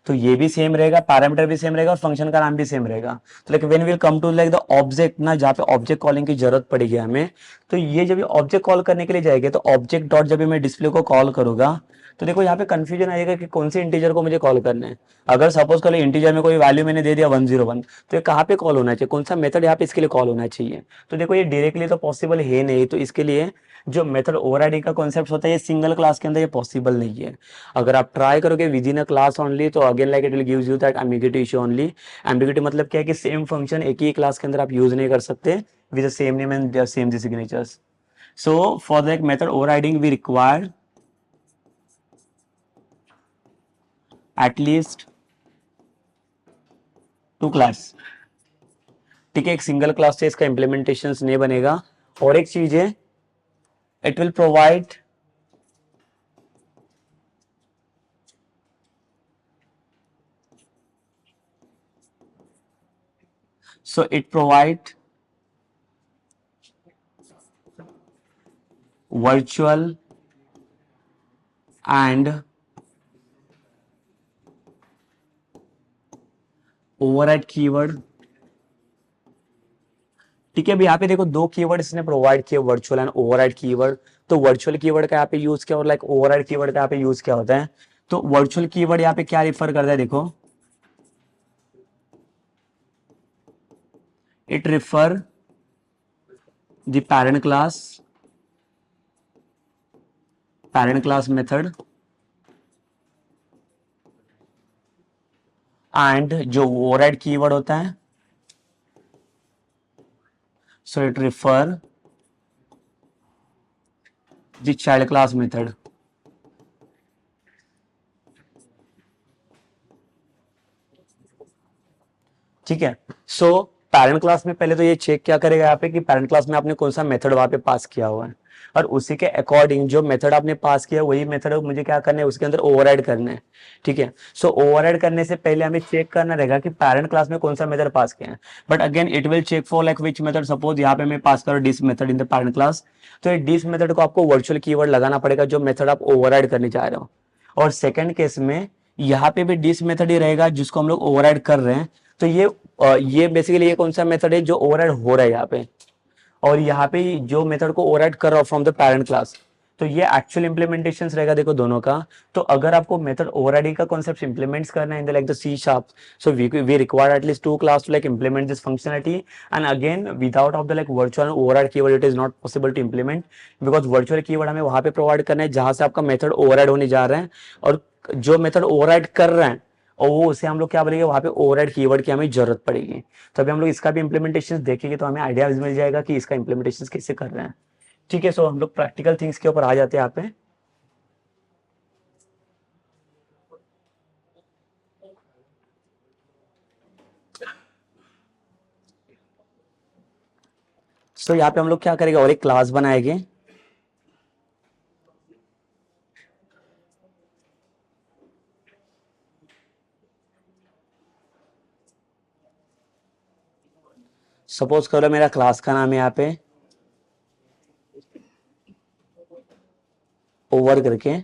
तो ये भी सेम रहेगा, पैरामीटर भी सेम रहेगा और फंक्शन का नाम भी सेम रहेगा। तो like when will come to like the object ना, जहाँ पे ऑब्जेक्ट कॉलिंग की जरूरत पड़ेगी हमें, तो ये जब ऑब्जेक्ट कॉल करने के लिए जाएगा तो ऑब्जेक्ट डॉट जब मैं डिस्प्ले को कॉल करूंगा तो देखो यहाँ पे कंफ्यूजन आएगा कि कौन से इंटीजर को मुझे कॉल करना है। अगर सपोज करो इंटीजर में कोई वैल्यू मैंने दे दिया 101, तो ये कहाँ पे कॉल होना चाहिए, कौन सा मेथड यहाँ पे इसके लिए कॉल होना चाहिए। तो देखो ये डायरेक्टली तो पॉसिबल है नहीं, तो इसके लिए जो मेथड ओवरराइडिंग का कॉन्सेप्ट होता है ये सिंगल क्लास के अंदर ये पॉसिबल नहीं है। अगर आप ट्राई करोगे with in a class only तो again like it will gives you that ambiguity issue only. Ambiguity मतलब क्या है कि सेम फंक्शन एक ही क्लास के अंदर आप यूज नहीं कर सकते with the same name and same the signatures. So for that method overriding we require at least 2 class. ठीक है, एक सिंगल क्लास से इसका इंप्लीमेंटेशन नहीं बनेगा। और एक चीज है, it will provide so it provide virtual and override keyword. ठीक है, अभी यहाँ पे देखो 2 कीवर्ड इसने प्रोवाइड किए, वर्चुअल एंड ओवरराइड कीवर्ड। तो वर्चुअल कीवर्ड का यहाँ पे यूज किया और लाइक ओवरराइड कीवर्ड का यहाँ पे यूज क्या होता है। तो वर्चुअल कीवर्ड यहाँ पे क्या रिफर करता है, देखो it refer the parent class method and जो ओवरराइड कीवर्ड होता है so it refer the child class method. ठीक है। सो पैरेंट क्लास में पहले तो ये चेक क्या करेगा यहाँ पे कि पैरेंट क्लास में आपने कौन सा मेथड वहां पे पास किया हुआ है और उसी के अकॉर्डिंग जो मेथड आपने पास किया वही मेथड मुझे क्या करना है उसके अंदर ओवरराइड करना है। ठीक है। सो ओवरराइड करने से पहले हमें चेक करना रहेगा कि पैरेंट क्लास में कौन सा मेथड पास किया है। But again it will check for like which method. Suppose यहाँ पे मैं पास करूँ this method in the parent class, तो ये डिस मेथड को आपको वर्चुअल कीवर्ड लगाना पड़ेगा जो मेथड आप ओवरराइड करने जा रहे हो। और सेकंड केस में यहाँ पे भी डिस मेथड ही रहेगा जिसको हम लोग ओवरराइड कर रहे हैं। तो ये बेसिकली ये कौन सा मेथड है जो ओवरराइड हो रहा है यहाँ पे, और यहाँ पे जो मेथड को ओवरराइड कर रहा हूँ फ्रॉम द पैरेंट क्लास। तो ये एक्चुअल इंप्लीमेंटेशन रहेगा देखो दोनों का। तो अगर आपको मेथड ओवरराइडिंग का कॉन्सेप्ट इंप्लीमेंट्स करना है in the like the C sharp, so we require at least 2 class to like implement this functionality. And again without of the like virtual override keyword it is not possible to implement, because virtual keyword हमें वहां पे provide करना है जहां से आपका method override होने जा रहा है, और जो मेथड ओवरराइड कर रहे हैं और वो उसे हम लोग क्या बोलेंगे वहां पे ओवरराइड कीवर्ड की हमें जरूरत पड़ेगी। तो अभी हम लोग इसका भी इंप्लीमेंटेशन देखेंगे तो हमें आइडिया मिल जाएगा कि इसका इंप्लीमेंटेशन कैसे कर रहे हैं। ठीक है। सो हम लोग प्रैक्टिकल थिंग्स के ऊपर आ जाते हैं यहाँ पे। सो यहाँ पे हम लोग क्या करेंगे और एक क्लास बनाएंगे। सपोज करो मेरा क्लास का नाम है यहाँ पे ओवर करके।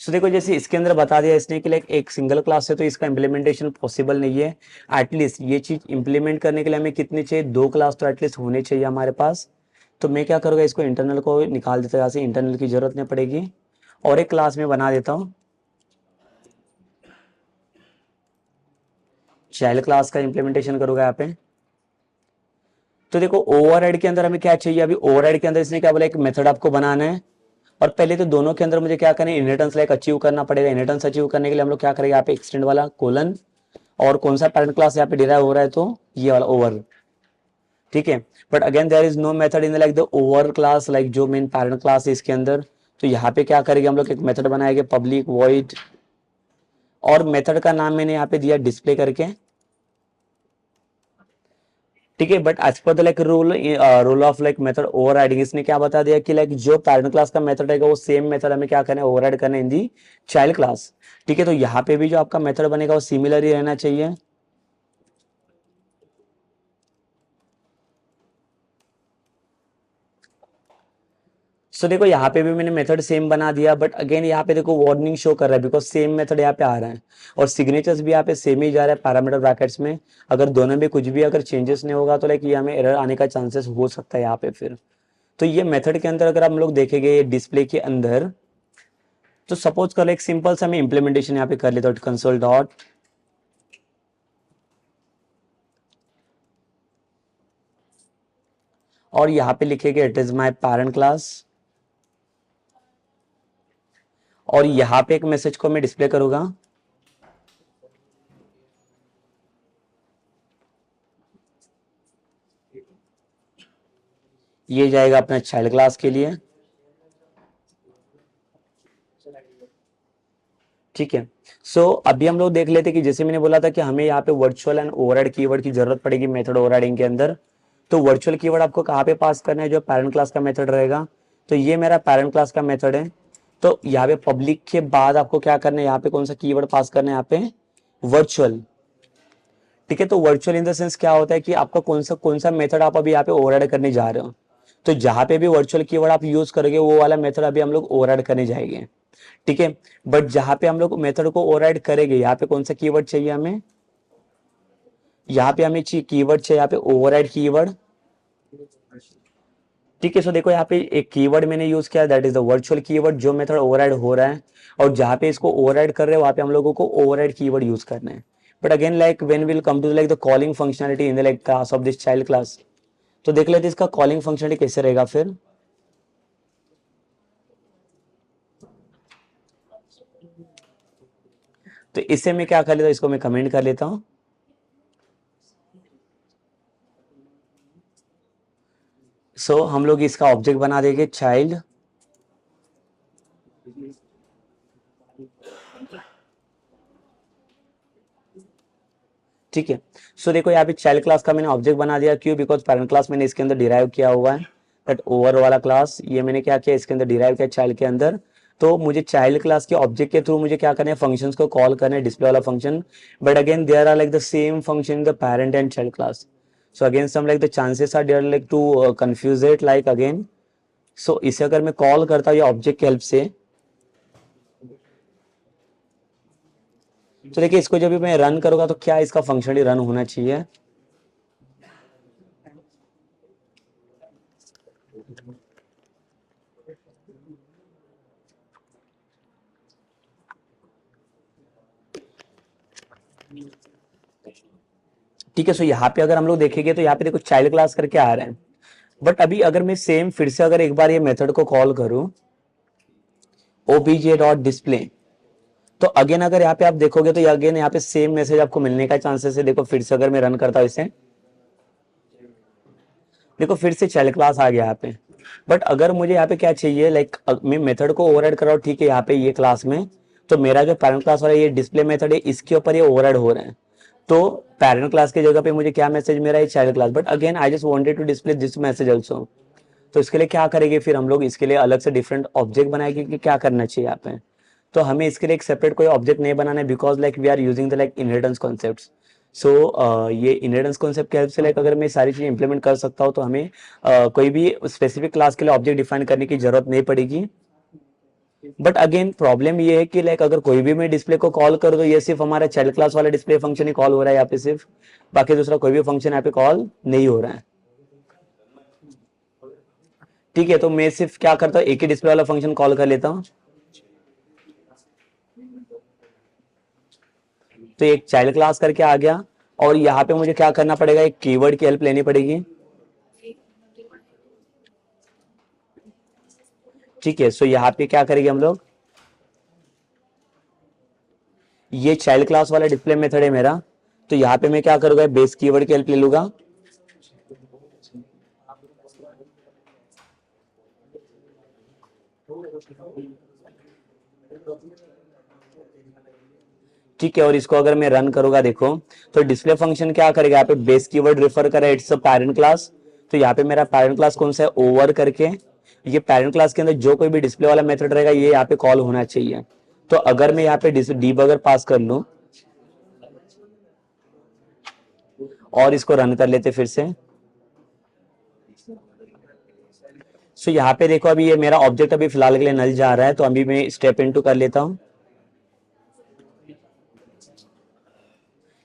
सो देखो जैसे इसके अंदर बता दिया इसने कि लाइक एक सिंगल क्लास है तो इसका इम्प्लीमेंटेशन पॉसिबल नहीं है। एटलीस्ट ये चीज इम्प्लीमेंट करने के लिए हमें कितनी चाहिए, 2 क्लास तो एटलीस्ट होने चाहिए हमारे पास। तो मैं क्या करूँगा, इसको इंटरनल को निकाल देता हूँ, यहाँ से इंटरनल की जरूरत नहीं पड़ेगी और एक क्लास में बना देता हूँ चाइल्ड क्लास का इम्प्लीमेंटेशन करूँगा यहाँ पे। तो देखो ओवरहेड के अंदर हमें क्या चाहिए, अभी ओवरहेड के अंदर इसने क्या बोला, एक मेथड आपको बनाना है और पहले तो दोनों के अंदर मुझे क्या करना है, इनहेरिटेंस लाइक अचीव करना पड़ेगा। इनहेरिटेंस अचीव करने के लिए हम लोग क्या करेंगे, यहाँ पे एक्सटेंड वाला कोलन और कौन सा पैरेंट क्लास यहाँ पे डिराइव हो रहा है, तो ये वाला ओवर, ठीक है। But again there is no method in like the over class, like जो मेन पैरेंट क्लास है इसके अंदर। तो यहाँ पे क्या करेंगे हम लोग, एक मेथड बनाएंगे पब्लिक वॉइड और मेथड का नाम मैंने यहाँ पे दिया डिस्प्ले करके, ठीक है। But as per the like rule of like method overriding, इसने क्या बता दिया कि लाइक जो पैरेंट क्लास का मेथड रहेगा वो सेम मेथड हमें क्या करना है, ओवरराइड करना है इन दी चाइल्ड क्लास, ठीक है। तो यहाँ पे भी जो आपका मेथड बनेगा वो सिमिलर ही रहना चाहिए। सो देखो यहाँ पे भी मैंने मेथड सेम बना दिया, बट अगेन यहाँ पे देखो वार्निंग शो कर रहा है बिकॉज सेम मेथड यहाँ पे आ रहा है और सिग्नेचर्स भी यहाँ पे सेम ही जा रहा है पैरामीटर ब्रैकेट्स में। अगर दोनों में कुछ भी अगर चेंजेस नहीं होगा तो लाइक ये हमें एरर आने का चांसेस हो सकता है यहाँ पे फिर। तो ये मेथड के अंदर अगर हम लोग देखेंगे डिस्प्ले के अंदर, तो सपोज कर एक सिंपल सा मैं इंप्लीमेंटेशन यहाँ पे कर लेता हूँ, कंसोल डॉट और यहाँ पे लिखेंगे it is my parent class और यहाँ पे एक मैसेज को मैं डिस्प्ले करूंगा, ये जाएगा अपना चाइल्ड क्लास के लिए, ठीक है। सो अभी हम लोग देख लेते कि जैसे मैंने बोला था कि हमें यहाँ पे वर्चुअल एंड ओवरराइड कीवर्ड की जरूरत पड़ेगी मेथड ओवरराइडिंग के अंदर। तो वर्चुअल कीवर्ड आपको कहाँ पे पास करना है, जो पैरेंट क्लास का मेथड रहेगा। तो ये मेरा पैरेंट क्लास का मेथड है। तो यहाँ पे पब्लिक के बाद आपको क्या करना है, यहाँ पे कौन सा कीवर्ड पास करना है, यहाँ पे वर्चुअल, ठीक है। तो वर्चुअल इन द सेंस क्या होता है कि आपका कौन सा मेथड आप अभी यहाँ पे ओवरराइड करने जा रहे हो। तो जहां पे भी वर्चुअल कीवर्ड आप यूज करोगे वो वाला मेथड अभी हम लोग ओवरराइड करने जाएंगे, ठीक है। बट जहां पे हम लोग मेथड को ओवरराइड करेंगे, यहाँ पे कौन सा कीवर्ड चाहिए हमें, यहाँ पे हमें कीवर्ड चाहिए यहाँ पे ओवरराइड कीवर्ड, ठीक है। सो देखो यहाँ पे एक कीवर्ड मैंने यूज किया, that is the virtual keyword, जो मेथड ओवरराइड हो रहा है और जहां पे इसको ओवरराइड कर रहे हैं वहां पे हम लोगों को ओवरराइड कीवर्ड यूज करना है। But again like when will come to like the calling functionality in the like class of this child class, तो देख लेते इसका कॉलिंग फंक्शनलिटी कैसे रहेगा फिर। तो इससे मैं क्या कर लेता हूँ, इसको मैं कमेंट कर लेता हूँ। सो हम लोग इसका ऑब्जेक्ट बना देंगे चाइल्ड, ठीक है। सो देखो यहाँ पे चाइल्ड क्लास का मैंने ऑब्जेक्ट बना दिया, क्यों, बिकॉज पैरेंट क्लास मैंने इसके अंदर डिराइव किया हुआ है, बट ओवर वाला क्लास ये मैंने क्या किया, इसके अंदर डिराइव किया चाइल्ड के अंदर। तो मुझे चाइल्ड क्लास के ऑब्जेक्ट के थ्रू मुझे क्या करना है, फंक्शंस को कॉल करना है, डिस्प्ले वाला function. But again there are like the same function in the parent and child class. So again some like the chances are there like to confuse it like again. सो इसे अगर मैं call करता हूँ ये object की help से, तो देखिए इसको जब भी मैं रन करूंगा तो क्या इसका फंक्शनली रन होना चाहिए। ठीक है। सो यहाँ पे अगर हम लोग देखेंगे तो यहाँ पे देखो चाइल्ड क्लास करके आ रहे हैं। बट अभी अगर मैं सेम फिर से अगर एक बार ये मेथड को कॉल करूं obj.display, तो अगेन अगर यहाँ पे आप देखोगे तो अगेन यहाँ पे सेम मैसेज आपको मिलने का चांसेस है। देखो फिर से अगर मैं रन करता हूं इसे, देखो फिर से चाइल्ड क्लास आ गया यहाँ पे। बट अगर मुझे यहाँ पे क्या चाहिए, लाइक मैं मेथड को ओवरराइड कर रहा हूँ, ठीक है, यहाँ पे ये क्लास में, तो मेरा जो पैरेंट क्लास वाला ये डिस्प्ले मेथड है इसके ऊपर ये ओवरराइड हो रहे हैं। तो पैरेंट क्लास की जगह पे मुझे क्या मैसेज मेरा है, child class. But again I just wanted to display this message also. तो इसके लिए क्या करेंगे फिर हम लोग, इसके लिए अलग से डिफरेंट ऑब्जेक्ट बनाएंगे कि क्या करना चाहिए यहाँ पे। तो हमें इसके लिए एक सेपरेट कोई ऑब्जेक्ट नहीं बनाना है, because like we are using the like inheritance concepts. सो ये इनहेरिटेंस कॉन्सेप्ट की हेल्प से लाइक अगर मैं सारी चीजें इंप्लीमेंट कर सकता हूँ तो हमें कोई भी स्पेसिफिक क्लास के लिए ऑब्जेक्ट डिफाइन करने की जरूरत नहीं पड़ेगी। बट अगेन प्रॉब्लम ये है कि लाइक अगर कोई भी मैं डिस्प्ले को कॉल कर दो, ये सिर्फ हमारा चाइल्ड क्लास वाला डिस्प्ले फंक्शन ही कॉल हो रहा है यहाँ पे सिर्फ, बाकी दूसरा कोई भी फंक्शन यहाँ पे कॉल नहीं हो रहा है। ठीक है, तो मैं सिर्फ क्या करता हूँ, एक ही डिस्प्ले वाला फंक्शन कॉल कर लेता हूँ। तो एक चाइल्ड क्लास करके आ गया, और यहाँ पे मुझे क्या करना पड़ेगा, एक कीवर्ड की हेल्प लेनी पड़ेगी। ठीक है, सो यहाँ पे क्या करेंगे हम लोग, ये चाइल्ड क्लास वाला डिस्प्ले मेथड है मेरा, तो यहाँ पे मैं क्या करूंगा, बेस कीवर्ड की हेल्प ले लूंगा। ठीक है, और इसको अगर मैं रन करूंगा देखो, तो डिस्प्ले फंक्शन क्या करेगा, यहाँ पे बेस कीवर्ड रेफर करे इट्स अ पेरेंट क्लास। तो यहाँ पे मेरा पेरेंट क्लास कौन सा है, ओवर करके, ये पेरेंट क्लास के अंदर जो कोई भी डिस्प्ले वाला मेथड रहेगा ये यहाँ पे कॉल होना चाहिए। तो अगर मैं यहाँ पे डीबगर पास कर लूं और इसको रन कर लेते फिर से, सो यहाँ पे देखो अभी ये मेरा ऑब्जेक्ट अभी फिलहाल के लिए नल जा रहा है, तो अभी मैं स्टेप इनटू कर लेता हूँ।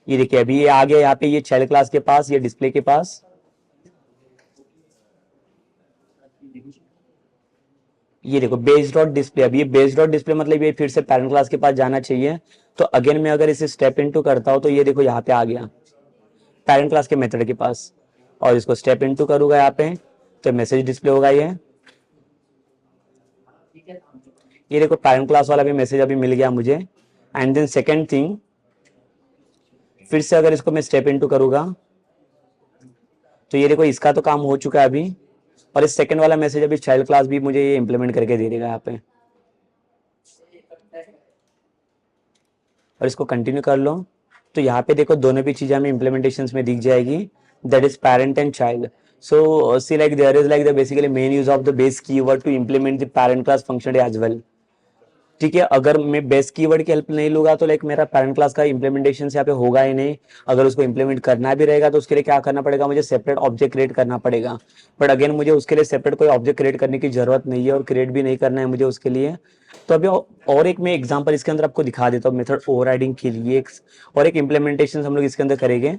ये देखिए अभी ये आ गया यहाँ पे, ये चाइल्ड क्लास के पास, ये डिस्प्ले के पास। ये देखो बेस डॉट डिस्प्ले, अभी ये बेस डॉट डिस्प्ले मतलब ये फिर से पेरेंट क्लास के पास जाना चाहिए। तो अगेन मैं अगर इसे स्टेप इनटू करता हूं, तो ये देखो यहाँ पे आ गया पेरेंट क्लास के मेथड के पास, और इसको स्टेप इनटू करूंगा यहाँ पे, तो मैसेज डिस्प्ले होगा ये देखो पेरेंट क्लास वाला भी मैसेज अभी मिल गया मुझे। एंड देन सेकेंड थिंग, फिर से अगर इसको मैं स्टेप इनटू करूंगा, तो ये देखो इसका तो काम हो चुका है अभी, और इस सेकंड वाला मैसेज अभी चाइल्ड क्लास भी मुझे ये इंप्लीमेंट करके दे देगा यहाँ पे। और इसको कंटिन्यू कर लो, तो यहाँ पे देखो दोनों भी चीजें हमें इंप्लीमेंटेशंस में दिख जाएगी, that is parent and child. So see like there is like the basically main use of the base keyword to implement the parent class function as well. ठीक है, अगर मैं बेस कीवर्ड की हेल्प नहीं लूंगा तो लाइक मेरा parent class का इंप्लीमेंटेशन यहाँ पे होगा ही नहीं। अगर उसको इंप्लीमेंट करना भी रहेगा तो उसके लिए क्या करना पड़ेगा, मुझे सेपरेट ऑब्जेक्ट क्रिएट करना पड़ेगा। बट अगेन मुझे उसके लिए सेपरेट कोई ऑब्जेक्ट क्रिएट करने की जरूरत नहीं है, और क्रिएट भी नहीं करना है मुझे उसके लिए। तो अभी और एक मैं एग्जाम्पल इसके अंदर आपको दिखा देता हूँ मेथड ओवरराइडिंग के लिए, और एक इंप्लीमेंटेशन हम लोग इसके अंदर करेंगे।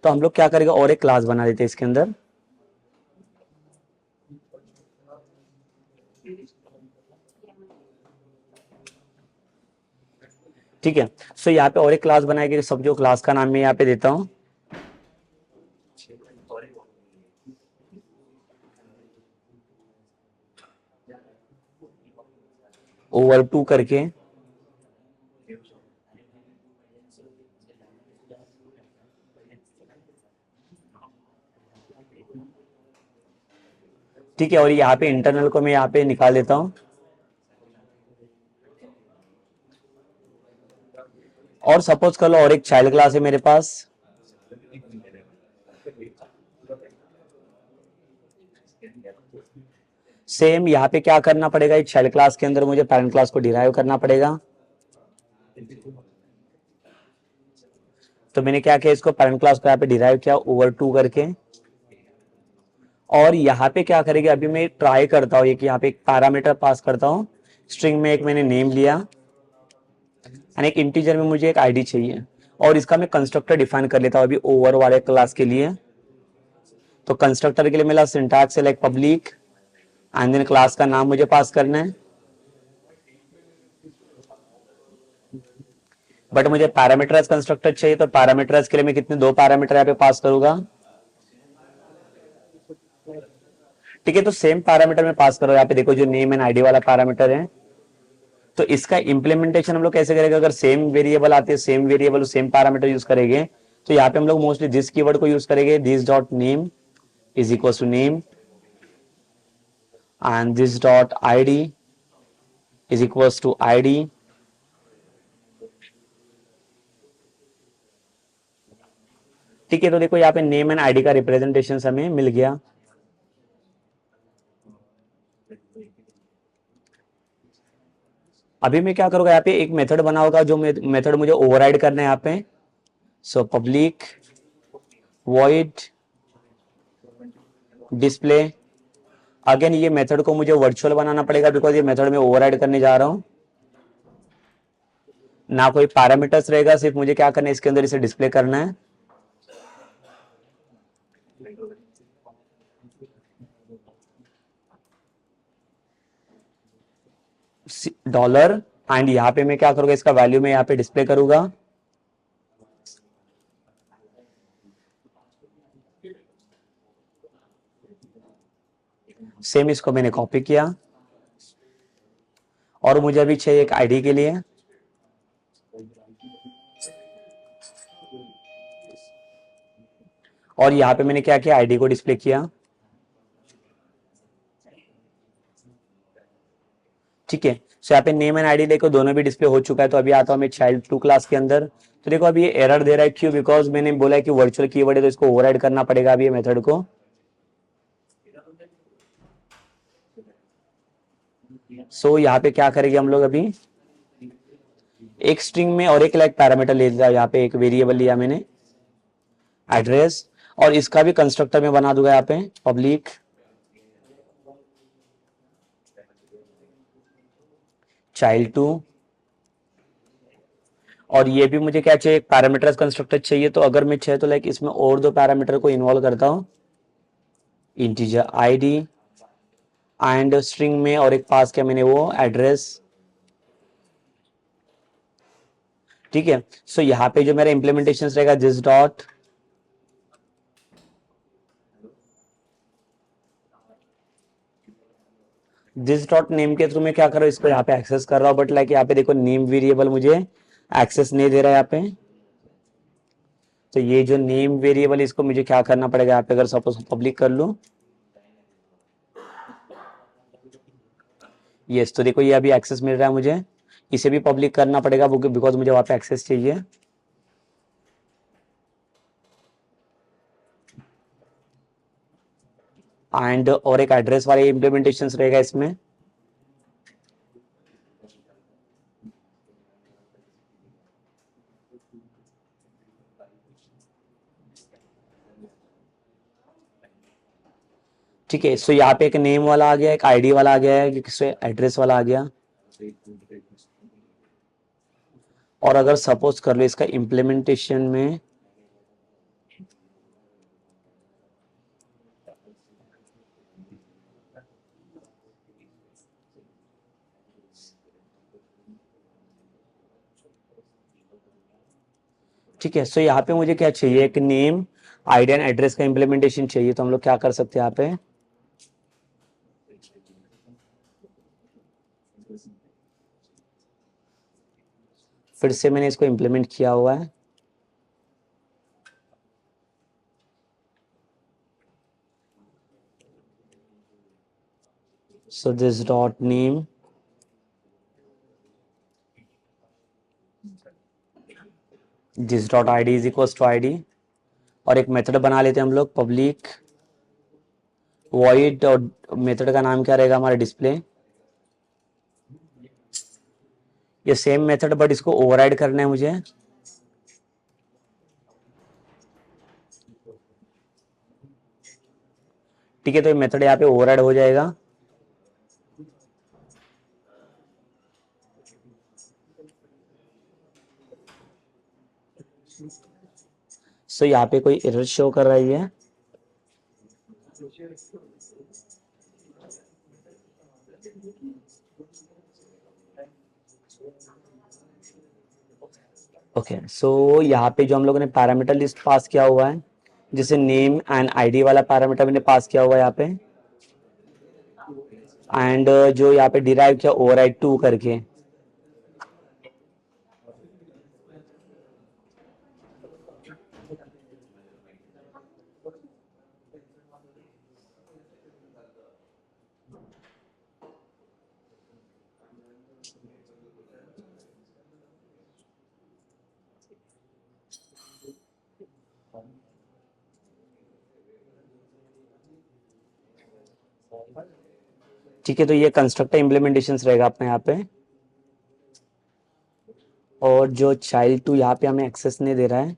तो हम लोग क्या करेंगे, और एक क्लास बना देते हैं इसके अंदर। ठीक है, सो यहाँ पे और एक क्लास बनाएगी, सब जो क्लास का नाम मैं यहाँ पे देता हूँ ओवर 2 करके। ठीक है, और यहाँ पे इंटरनल को मैं यहाँ पे निकाल देता हूँ। और सपोज कर लो और एक चाइल्ड क्लास है मेरे पास, सेम यहाँ पे क्या करना पड़ेगा, एक चाइल्ड क्लास के अंदर मुझे पेरेंट क्लास को डिराइव करना पड़ेगा। तो मैंने क्या किया, इसको पेरेंट क्लास को यहाँ पे डिराइव किया ओवर 2 करके। और यहाँ पे क्या करेंगे, अभी मैं ट्राई करता हूँ कि यहाँ पे एक पैरामीटर पास करता हूँ, स्ट्रिंग में एक मैंने नेम लिया, एंड एक इंटीजर में मुझे एक आईडी चाहिए, और इसका मैं कंस्ट्रक्टर डिफाइन कर लेता हूँ अभी ओवर वाले क्लास के लिए। तो कंस्ट्रक्टर के लिए मेरा सिंटैक्स है like public, and then class का नाम मुझे पास करना है। बट मुझे पैरामीटराइज कंस्ट्रक्टर चाहिए, तो पैरामीटराइज के लिए मैं कितने, 2 पैरामीटर यहाँ पे पास करूंगा। ठीक है, तो सेम पैरामीटर में पास करो, यहाँ पे देखो जो नेम एंड आईडी वाला पैरामीटर है। तो इसका इंप्लीमेंटेशन हम लोग कैसे करेंगे, अगर सेम वेरिएबल आते हैं, same variable same parameter use करेंगे, तो यहाँ पे हम लोग मोस्टली दिस कीवर्ड को यूज करेंगे, this dot name is equal to name, and this dot ID is equal to ID. ठीक है, तो देखो यहाँ पे नेम एंड आईडी का रिप्रेजेंटेशन हमें मिल गया। अभी मैं क्या करूंगा, यहाँ पे एक मेथड बना होगा, जो मेथड मुझे ओवरराइड करना है यहाँ पे। So public void display again ये मेथड को मुझे वर्चुअल बनाना पड़ेगा बिकॉज ये मेथड में ओवरराइड करने जा रहा हूं, ना कोई पैरामीटर्स रहेगा, सिर्फ मुझे क्या करना है इसके अंदर इसे डिस्प्ले करना है। डॉलर एंड यहाँ पे मैं क्या करूंगा, इसका वैल्यू में यहाँ पे डिस्प्ले करूंगा। सेम इसको मैंने कॉपी किया और मुझे अभी चाहिए एक आईडी के लिए, और यहाँ पे मैंने क्या किया, आईडी को डिस्प्ले किया। ठीक है, सो यहाँ पे नेम एंड आईडी देखो दोनों भी डिस्प्ले हो चुका है। तो अभी आता हूँ मैं चाइल्ड 2 क्लास के अंदर। तो देखो अभी ये एरर दे रहा है, क्यों? बिकॉज मैंने बोला है कि वर्चुअल कीवर्ड है तो इसको ओवरराइड करना पड़ेगा अभी ये मेथड को। सो यहाँ पे क्या करेंगे हम लोग, अभी एक स्ट्रिंग में और एक लाइक पैरामीटर ले लिया, यहाँ पे एक वेरिएबल लिया मैंने एड्रेस, और इसका भी कंस्ट्रक्टर में बना दूंगा यहाँ पे पब्लिक child2। और ये भी मुझे क्या चाहिए, एक पैरामीटर्स कंस्ट्रक्टर चाहिए। तो अगर मैं चाहे तो लाइक इसमें और 2 पैरामीटर को इन्वॉल्व करता हूँ, इंटीजर आईडी एंड स्ट्रिंग में, और एक पास किया मैंने वो एड्रेस। ठीक है, सो यहाँ पे जो मेरा इंप्लीमेंटेशन रहेगा दिस डॉट नेम के थ्रू मैं क्या कर रहा हूँ, इसको यहाँ पे एक्सेस कर रहा हूँ। बट लाइक यहाँ पे देखो नेम वेरिएबल मुझे एक्सेस नहीं दे रहा है यहाँ पे। तो ये जो नेम वेरिएबल इसको मुझे क्या करना पड़ेगा, यहाँ पे अगर सपोज पब्लिक कर लूं, यस, तो देखो ये अभी एक्सेस मिल रहा है मुझे। इसे भी पब्लिक करना पड़ेगा बिकॉज मुझे वहां पे एक्सेस चाहिए। एंड और एक एड्रेस वाले इंप्लीमेंटेशन रहेगा इसमें। ठीक है, सो यहाँ पे एक नेम वाला आ गया, एक आईडी वाला आ गया है, किससे एड्रेस वाला आ गया। और अगर सपोज कर लो इसका इंप्लीमेंटेशन में ठीक है, सो यहाँ पे मुझे क्या चाहिए, एक नेम आईडी एंड एड्रेस का इंप्लीमेंटेशन चाहिए। तो हम लोग क्या कर सकते हैं यहाँ पे, फिर से मैंने इसको इंप्लीमेंट किया हुआ है। So this dot name this dot ID is equal to ID, और एक मेथड बना लेते हैं हम लोग पब्लिक वॉइड, और मेथड का नाम क्या रहेगा हमारा, डिस्प्ले। ये सेम मेथड बट इसको ओवरराइड करना है मुझे। ठीक है, तो ये मेथड यहाँ पे ओवरराइड हो जाएगा। सो यहाँ पे कोई एरर शो कर रही है। ओके, सो यहाँ पे जो हम लोगों ने पैरामीटर लिस्ट पास किया हुआ है, जैसे नेम एंड आईडी वाला पैरामीटर मैंने पास किया हुआ है यहाँ पे, एंड जो यहाँ पे डिराइव किया ओवरराइड 2 करके। ठीक है, तो ये कंस्ट्रक्टर इम्प्लीमेंटेशन रहेगा अपने यहाँ पे। और जो child2 यहाँ पे हमें एक्सेस नहीं दे रहा है,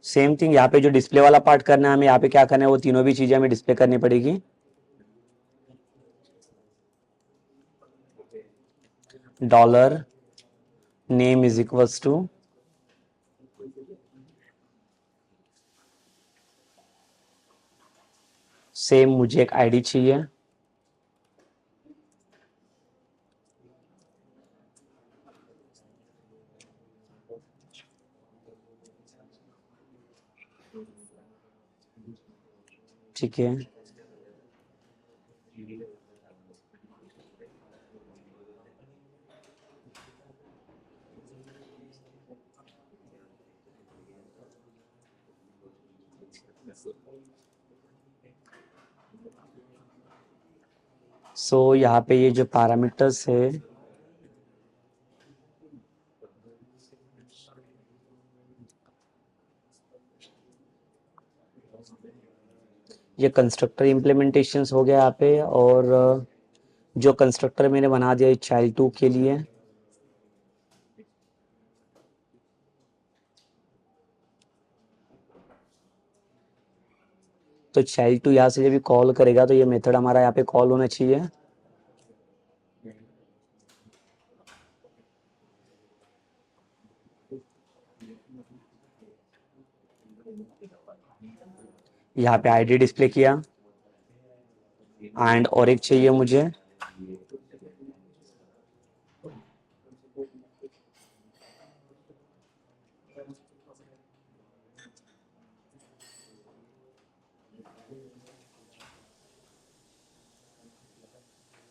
सेम थिंग यहाँ पे जो डिस्प्ले वाला पार्ट करना है हमें, यहाँ पे क्या करना है, वो तीनों भी चीजें हमें डिस्प्ले करनी पड़ेगी। Dollar name is equals to same, मुझे एक आईडी चाहिए। ठीक है, सो यहाँ पे ये जो पैरामीटर्स है, ये कंस्ट्रक्टर इम्प्लीमेंटेशंस हो गया यहाँ पे। और जो कंस्ट्रक्टर मैंने बना दिया चाइल्ड 2 के लिए, तो चाइल्ड 2 यहाँ से जब भी कॉल करेगा तो ये मेथड हमारा यहाँ पे कॉल होना चाहिए। यहाँ पे आईडी डिस्प्ले किया एंड और एक चाहिए मुझे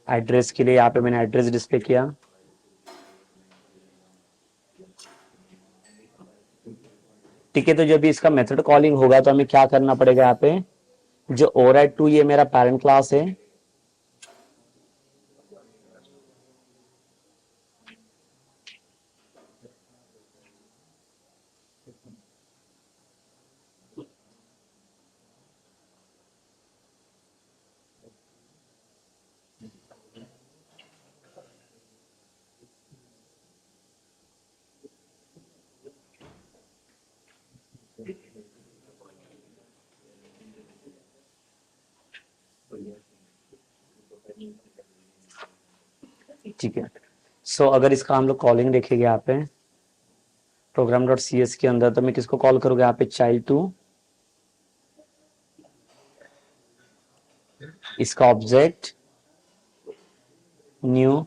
एड्रेस के लिए। यहाँ पे मैंने एड्रेस डिस्प्ले किया। ठीक है, तो जब भी इसका मेथड कॉलिंग होगा तो हमें क्या करना पड़ेगा, यहाँ पे जो ओवरराइड 2 ये मेरा पेरेंट क्लास है, ठीक है। सो अगर इसका हम लोग कॉलिंग देखेंगे यहाँ पे प्रोग्राम डॉट सी एस के अंदर, तो मैं किसको कॉल करूँगा, यहाँ पे चाइल्ड 2, इसका ऑब्जेक्ट न्यू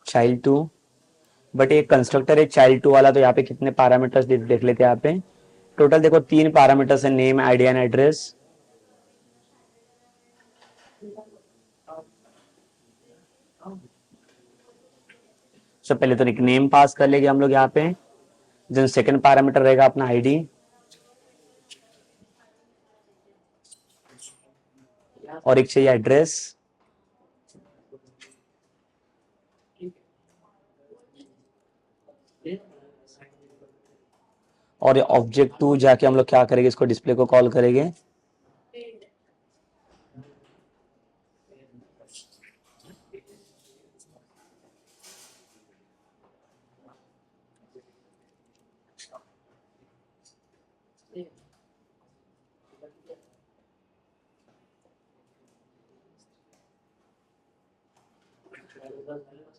चाइल्ड 2, बट एक कंस्ट्रक्टर है चाइल्ड 2 वाला, तो यहाँ पे कितने पैरामीटर्स देख लेते हैं। यहाँ पे टोटल देखो 3 पैरामीटर्स है, नेम आईडी एंड एड्रेस। सो पहले तो एक नेम पास कर लेंगे हम लोग यहाँ पे, देन सेकंड पैरामीटर रहेगा अपना आईडी, और एक चाहिए एड्रेस। और ऑब्जेक्ट 2 जाके हम लोग क्या करेंगे, इसको डिस्प्ले को कॉल करेंगे।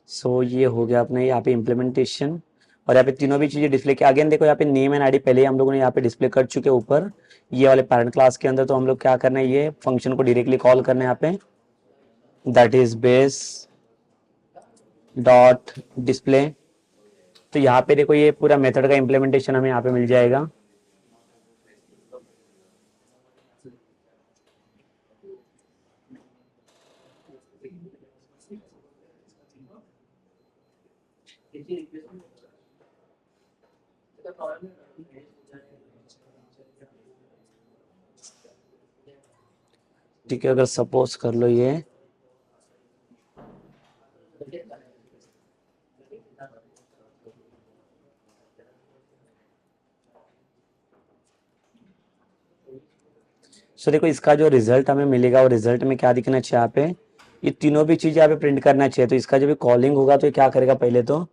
सो ये हो गया अपने यहाँ पे इम्प्लीमेंटेशन। और यहाँ पे तीनों भी चीजें डिस्प्ले की। अगेन देखो यहाँ पे नेम एंड आईडी पहले ही हम लोगों ने यहाँ पे डिस्प्ले कर चुके ऊपर ये वाले पैरेंट क्लास के अंदर। तो हम लोग क्या करना है, ये फंक्शन को डायरेक्टली कॉल करना है यहाँ पे, that is base dot display. तो यहाँ पे देखो ये पूरा मेथड का इम्प्लीमेंटेशन हमें यहाँ पे मिल जाएगा। ठीक है, अगर सपोज कर लो ये सो देखो इसका जो रिजल्ट हमें मिलेगा, वो रिजल्ट में क्या दिखना चाहिए, यहाँ पे ये तीनों भी चीजें यहाँ पे प्रिंट करना चाहिए। तो इसका जब भी कॉलिंग होगा तो ये क्या करेगा, पहले तो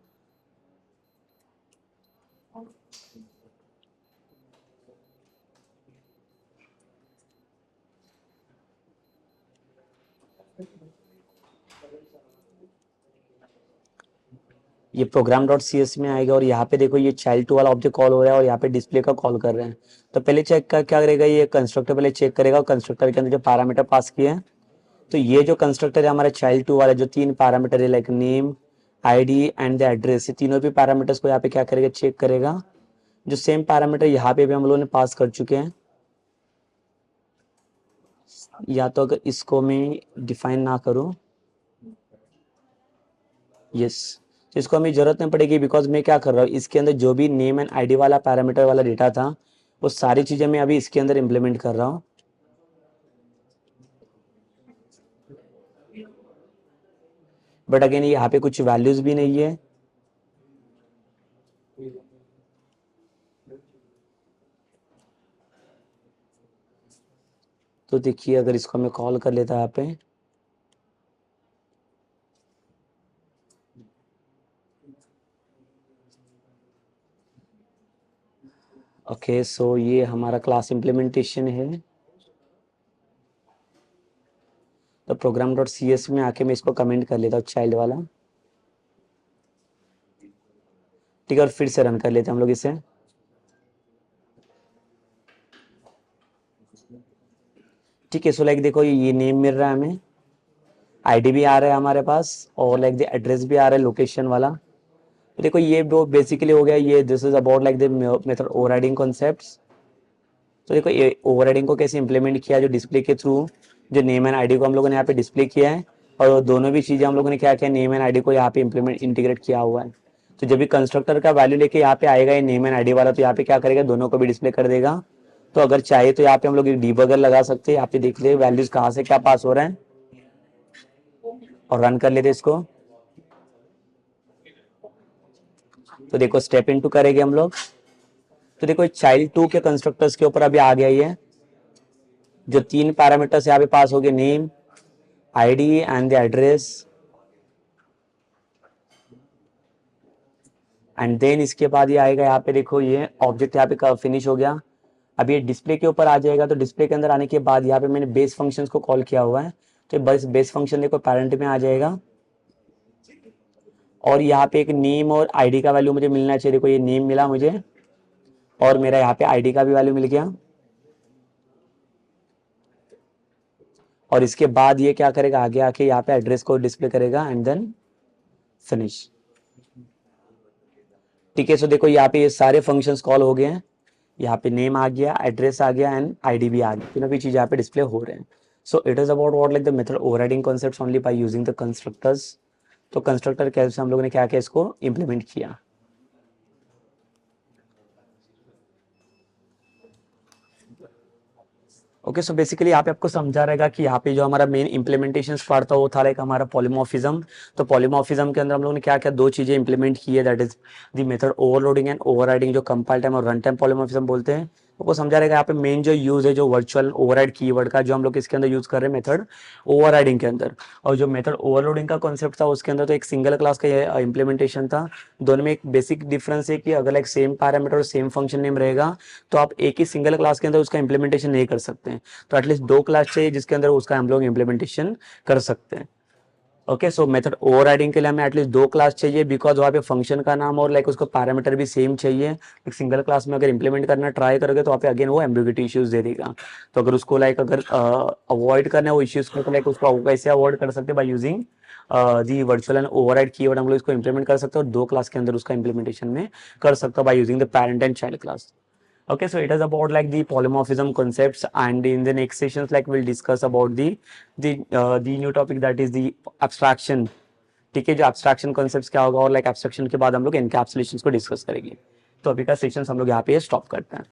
ये प्रोग्राम डॉट सी एस में आएगा और यहाँ पे देखो ये चाइल्ड टू वाला ऑब्जेक्ट कॉल हो रहा है और यहाँ पे डिस्प्ले का कॉल कर रहे हैं। तो पहले चेक का क्या करेगा, ये कंस्ट्रक्टर पहले चेक करेगा कंस्ट्रक्टर के अंदर जो पैरामीटर पास किए हैं। तो ये जो कंस्ट्रक्टर है हमारा चाइल्ड टू वाला, जो 3 पैरामीटर है like name, ID and the address, ये तीनों भी पैरामीटर्स को यहाँ पे क्या करेगा, चेक करेगा। जो सेम पैरामीटर यहाँ पे भी हम लोगों ने पास कर चुके हैं। या तो अगर इसको मैं डिफाइन ना करूं, यस, तो इसको हमें जरूरत नहीं पड़ेगी बिकॉज मैं क्या कर रहा हूँ, इसके अंदर जो भी नेम एंड आईडी वाला पैरामीटर वाला डेटा था वो सारी चीजें मैं अभी इसके अंदर इंप्लीमेंट कर रहा हूँ। बट अगेन यहाँ पे कुछ वैल्यूज भी नहीं है। तो देखिए अगर इसको मैं कॉल कर लेता यहाँ पे, ओके सो ये हमारा क्लास इम्प्लीमेंटेशन है। तो प्रोग्राम डॉट सी एस में आके मैं इसको कमेंट कर लेता हूँ चाइल्ड वाला, ठीक है, और फिर से रन कर लेते हैं हम लोग इसे। ठीक है, सो लाइक देखो ये नेम मिल रहा है हमें, आईडी भी आ रहा है हमारे पास और लाइक द एड्रेस भी आ रहा है लोकेशन वाला। तो देखो ये वो बेसिकली हो गया, ये this is about like the method overriding concepts. तो देखो ये ओवरराइडिंग को कैसे इंप्लीमेंट किया, जो डिस्प्ले के थ्रू जो नेम एंड आईडी को हम लोगों ने यहाँ पे डिस्प्ले किया है और दोनों भी चीजें हम लोगों ने क्या किया, नेम एंड आईडी को यहाँ पे इंप्लीमेंट इंटीग्रेट किया हुआ है। तो जब भी कंस्ट्रक्टर का वैल्यू लेके यहाँ पे आएगा ये नेम एंड आईडी वाला, तो यहाँ पे क्या करेगा, दोनों को भी डिस्प्ले कर देगा। तो अगर चाहे तो यहाँ पे हम लोग डीबगर लगा सकते हैं, यहाँ पे देख ले वैल्यूज कहाँ से क्या पास हो रहे हैं और रन कर लेते इसको। तो देखो स्टेप इनटू करेंगे हम लोग। तो देखो चाइल्ड 2 के कंस्ट्रक्टर्स के ऊपर अभी आ गया ये, जो 3 पैरामीटर्स यहाँ पे पास हो गए, name, ID and the address. And then इसके बाद ये आएगा यहाँ पे, देखो ये ऑब्जेक्ट यहाँ पे फिनिश हो गया। अब ये डिस्प्ले के ऊपर आ जाएगा। तो डिस्प्ले के अंदर आने के बाद यहाँ पे मैंने बेस फंक्शंस को कॉल किया हुआ है। तो बस बेस फंक्शन देखो पैरेंट में आ जाएगा और यहाँ पे एक नेम और आईडी का वैल्यू मुझे मिलना चाहिए। देखो ये नेम मिला मुझे और मेरा यहाँ पे आईडी का भी वैल्यू मिल गया। और इसके बाद ये क्या करेगा, आगे आके यहाँ पे एड्रेस को डिस्प्ले करेगा एंड देन फिनिश। ठीक है, सो देखो यहाँ पे ये सारे फंक्शंस कॉल हो गए हैं। यहाँ पे नेम आ गया, एड्रेस आ गया एंड आईडी भी आ गया, तीनों भी चीज यहाँ पे डिस्प्ले हो रहे हैं। So it is about what like the method overriding concepts only by using the constructors. तो कंस्ट्रक्टर के हेल्प से हम लोगों ने क्या किया, इसको इंप्लीमेंट किया। ओके, सो बेसिकली यहाँ पे आपको समझा रहेगा कि यहाँ पे जो हमारा मेन इंप्लीमेंटेशन पार्ट था वो था लाइक हमारा पॉलीमॉर्फिज्म। तो पॉलीमॉर्फिज्म के अंदर हम लोगों ने क्या क्या दो चीजें इंप्लीमेंट की है, that is the method overloading and overriding, जो कंपाइल टाइम और रन टाइम पॉलीमॉर्फिज्म बोलते हैं। आपको समझा रहेगा यहाँ पे मेन जो यूज है जो वर्चुअल ओवरराइड कीवर्ड का, जो हम लोग इसके अंदर यूज कर रहे हैं मेथड ओवरराइडिंग के अंदर। और जो मेथड ओवरलोडिंग का कॉन्सेप्ट था उसके अंदर तो एक सिंगल क्लास का इंप्लीमेंटेशन था। दोनों में एक बेसिक डिफरेंस है कि अगर लाइक सेम पैरामीटर और सेम फंक्शन नेम रहेगा तो आप एक ही सिंगल क्लास के अंदर उसका इंप्लीमेंटेशन नहीं कर सकते हैं। तो एटलीस्ट 2 क्लास चाहिए जिसके अंदर उसका हम लोग इंप्लीमेंटेशन कर सकते हैं। ओके, सो मेथड ओवरराइडिंग के लिए हमें एटलीस्ट 2 क्लास चाहिए बिकॉज वहाँ पे फंक्शन का नाम और लाइक उसको पैरामीटर भी सेम चाहिए। एक सिंगल क्लास में अगर इंप्लीमेंट करना ट्राई करोगे तो वहाँ पे अगेन वो एम्बिग्यूटी इश्यूज दे देगा। तो अगर उसको लाइक अगर अवॉइड करना है वो इश्यूज को, तो लाइक उसको कैसे अवॉइड कर सकते हैं, bye using the virtual and override keyword हम लोग इसको इंप्लीमेंट कर सकते हैं और 2 क्लास के अंदर उसका इंप्लीमेंटेशन में कर सकते हैं bye using the parent and child class. Okay, so it is about like the polymorphism concepts, and in the next sessions like we'll discuss about the new topic, that is the abstraction। ठीक है, जो abstraction concepts क्या होगा और like abstraction के बाद हम लोग encapsulations को डिस्कस करेंगे। तो अभी का सेशन हम लोग यहाँ पे स्टॉप करते हैं।